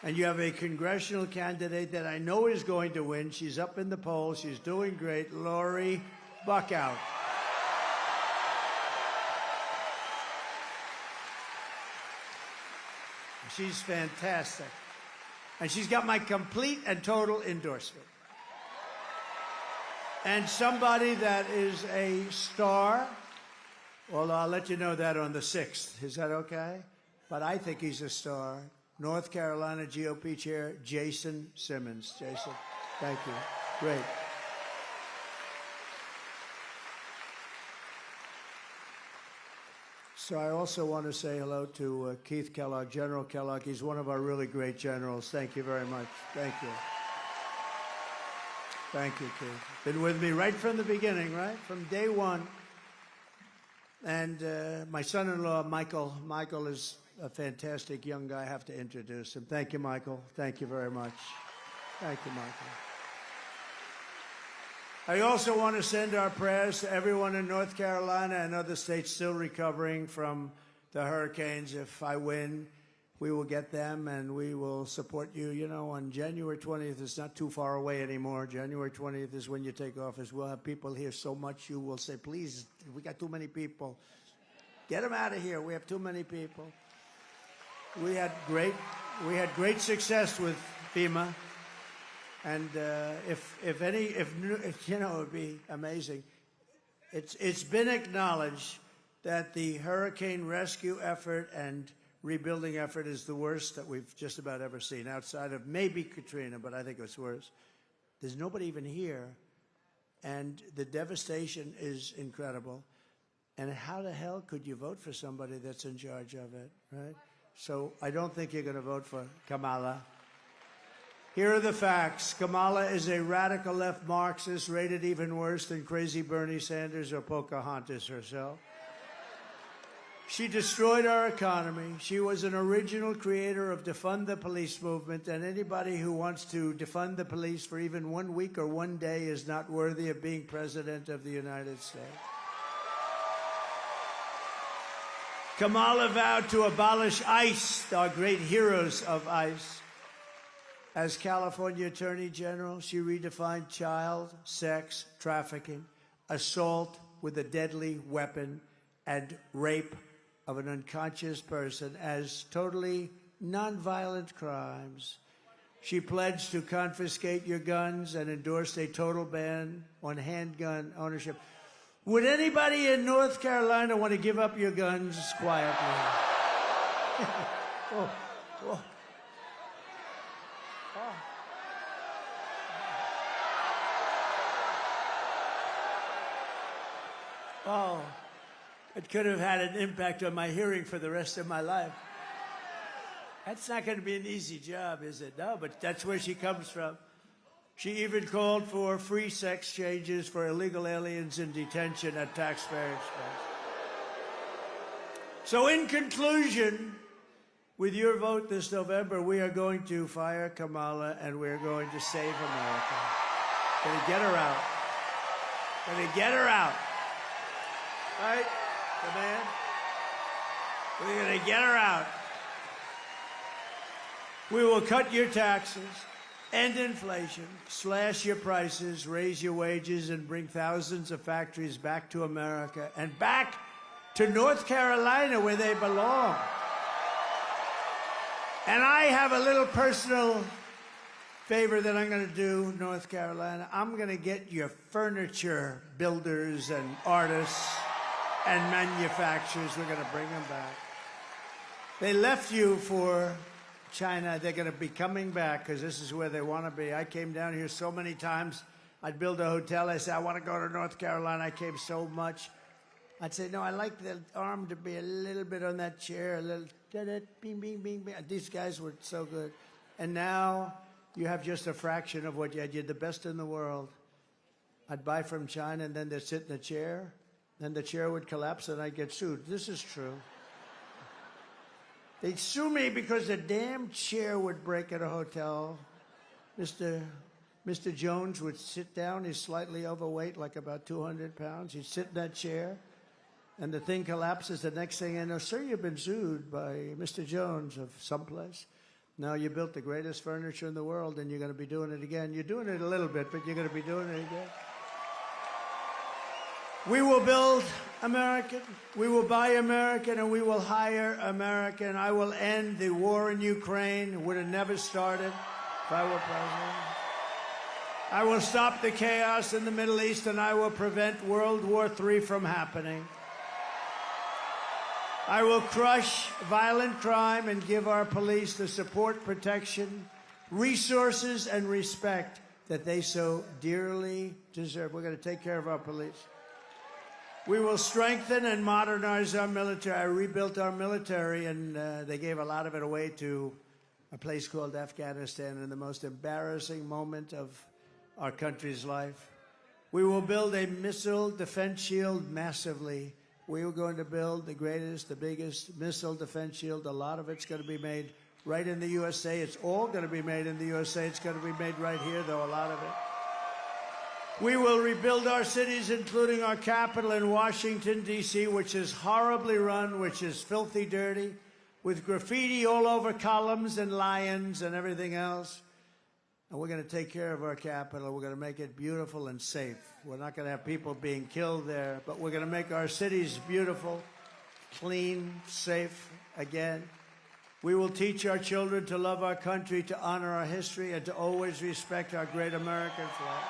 And you have a congressional candidate that I know is going to win. She's up in the polls. She's doing great. Lori Buckout. She's fantastic. And she's got my complete and total endorsement. And somebody that is a star, well, I'll let you know that on the 6th. Is that okay? But I think he's a star. North Carolina GOP Chair Jason Simmons. Jason, thank you. Great. So I also want to say hello to Keith Kellogg, General Kellogg. He's one of our really great generals. Thank you very much. Thank you. Thank you, Keith. Been with me right from the beginning, right? From day one. And my son-in-law, Michael. Michael is a fantastic young guy. I have to introduce him. Thank you, Michael. Thank you very much. Thank you, Michael. I also want to send our prayers to everyone in North Carolina and other states still recovering from the hurricanes. If I win, we will get them and we will support you. You know, on January 20th, it's not too far away anymore. January 20th is when you take office. We'll have people here so much you will say, please, we got too many people. Get them out of here. We have too many people. We had great success with FEMA, and if you know, it would be amazing. It's been acknowledged that the hurricane rescue effort and rebuilding effort is the worst that we've just about ever seen, outside of maybe Katrina, but I think it's worse. There's nobody even here, and the devastation is incredible. And how the hell could you vote for somebody that's in charge of it, right? So I don't think you're going to vote for Kamala. Here are the facts. Kamala is a radical left Marxist, rated even worse than crazy Bernie Sanders or Pocahontas herself. She destroyed our economy. She was an original creator of defund the police movement, and anybody who wants to defund the police for even 1 week or 1 day is not worthy of being president of the United States. Kamala vowed to abolish ICE, our great heroes of ICE. As California Attorney General, she redefined child sex trafficking, assault with a deadly weapon, and rape of an unconscious person as totally nonviolent crimes. She pledged to confiscate your guns and endorsed a total ban on handgun ownership. Would anybody in North Carolina want to give up your guns quietly? Oh, oh. Oh. Oh, it could have had an impact on my hearing for the rest of my life. That's not going to be an easy job, is it? No, but that's where she comes from. She even called for free sex changes for illegal aliens in detention at taxpayer expense. So in conclusion, with your vote this November, we are going to fire Kamala and we're going to save America. We're going to get her out. We're going to get her out. Right? The man? We're going to get her out. We will cut your taxes, end inflation, slash your prices, raise your wages, and bring thousands of factories back to America and back to North Carolina where they belong. And I have a little personal favor that I'm going to do, North Carolina. I'm going to get your furniture builders and artists and manufacturers. We're going to bring them back. They left you for China. They're going to be coming back because this is where they want to be. I came down here so many times. I'd build a hotel. I said, I want to go to North Carolina. I came so much. I'd say, no, I like the arm to be a little bit on that chair, a little bing, bing, bing, bing. These guys were so good. And now you have just a fraction of what you had. You're the best in the world. I'd buy from China, and then they'd sit in a chair, then the chair would collapse, and I'd get sued. This is true. They'd sue me because the damn chair would break at a hotel. Mr. Jones would sit down. He's slightly overweight, like about 200 pounds. He'd sit in that chair, and the thing collapses. The next thing I know, sir, you've been sued by Mr. Jones of someplace. Now you built the greatest furniture in the world, and you're going to be doing it again. You're doing it a little bit, but you're going to be doing it again. We will build American, we will buy American, and we will hire American. I will end the war in Ukraine. It would have never started if I were president. I will stop the chaos in the Middle East, and I will prevent World War III from happening. I will crush violent crime and give our police the support, protection, resources, and respect that they so dearly deserve. We're going to take care of our police. We will strengthen and modernize our military. I rebuilt our military, and they gave a lot of it away to a place called Afghanistan in the most embarrassing moment of our country's life. We will build a missile defense shield massively. We are going to build the greatest, the biggest missile defense shield. A lot of it's going to be made right in the USA. It's all going to be made in the USA. It's going to be made right here, though, a lot of it. We will rebuild our cities, including our capital in Washington, D.C., which is horribly run, which is filthy dirty, with graffiti all over columns and lions and everything else. And we're going to take care of our capital. We're going to make it beautiful and safe. We're not going to have people being killed there, but we're going to make our cities beautiful, clean, safe again. We will teach our children to love our country, to honor our history, and to always respect our great American flag.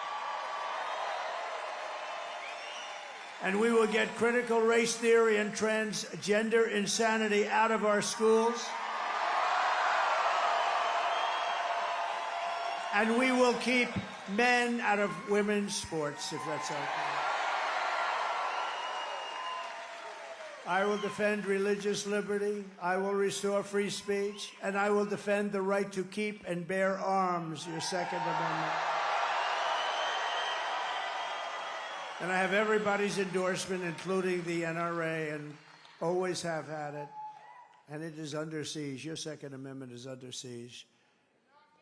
And we will get critical race theory and transgender insanity out of our schools. And we will keep men out of women's sports, if that's okay. I will defend religious liberty. I will restore free speech. And I will defend the right to keep and bear arms, your Second Amendment. And I have everybody's endorsement, including the NRA, and always have had it. And it is under siege. Your Second Amendment is under siege.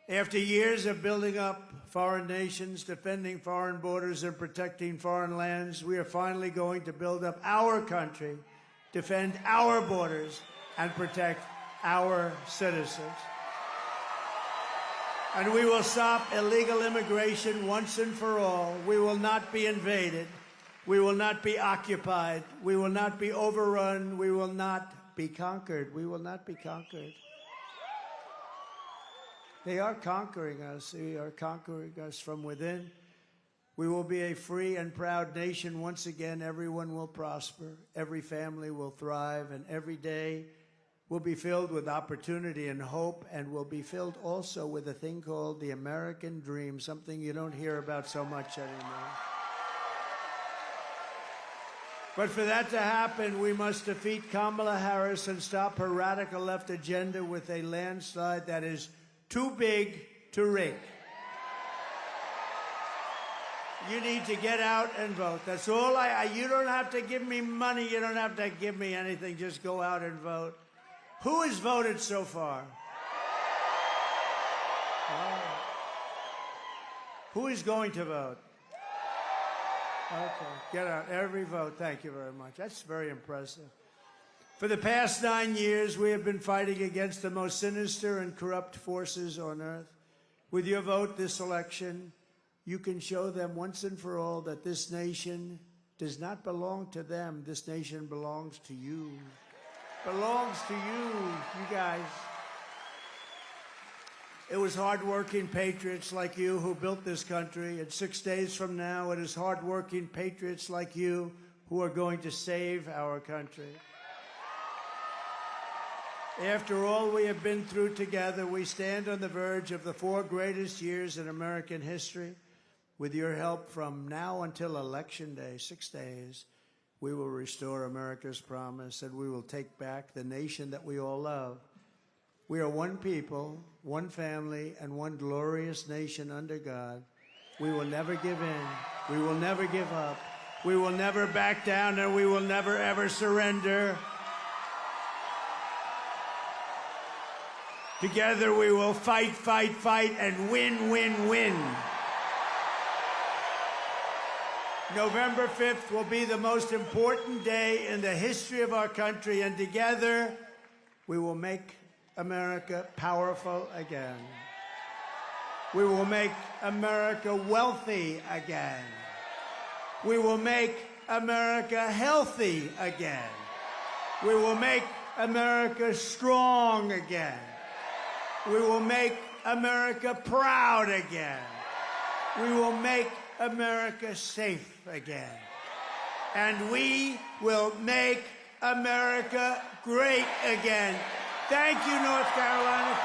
After years of building up foreign nations, defending foreign borders, and protecting foreign lands, we are finally going to build up our country, defend our borders, and protect our citizens. And we will stop illegal immigration once and for all. We will not be invaded. We will not be occupied. We will not be overrun. We will not be conquered. We will not be conquered. They are conquering us. They are conquering us from within. We will be a free and proud nation once again. Everyone will prosper. Every family will thrive. And every day will be filled with opportunity and hope, and will be filled also with a thing called the American dream, something you don't hear about so much anymore. But for that to happen, we must defeat Kamala Harris and stop her radical left agenda with a landslide that is too big to rig. You need to get out and vote. That's all you don't have to give me money. You don't have to give me anything. Just go out and vote. Who has voted so far? Oh. Who is going to vote? Okay, get out. Every vote. Thank you very much. That's very impressive. For the past 9 years, we have been fighting against the most sinister and corrupt forces on earth. With your vote this election, you can show them once and for all that this nation does not belong to them. This nation belongs to you. Belongs to you guys. It was hard-working patriots like you who built this country. And 6 days from now, it is hard-working patriots like you who are going to save our country. After all we have been through together, we stand on the verge of the 4 greatest years in American history. With your help from now until Election Day, 6 days, we will restore America's promise, and we will take back the nation that we all love. We are one people, one family, and one glorious nation under God. We will never give in. We will never give up. We will never back down, and we will never, ever surrender. Together we will fight, fight, fight, and win, win, win. November 5th will be the most important day in the history of our country, and together we will make America powerful again. We will make America wealthy again. We will make America healthy again. We will make America strong again. We will make America proud again. We will make America safe again. And we will make America great again. Thank you, North Carolina.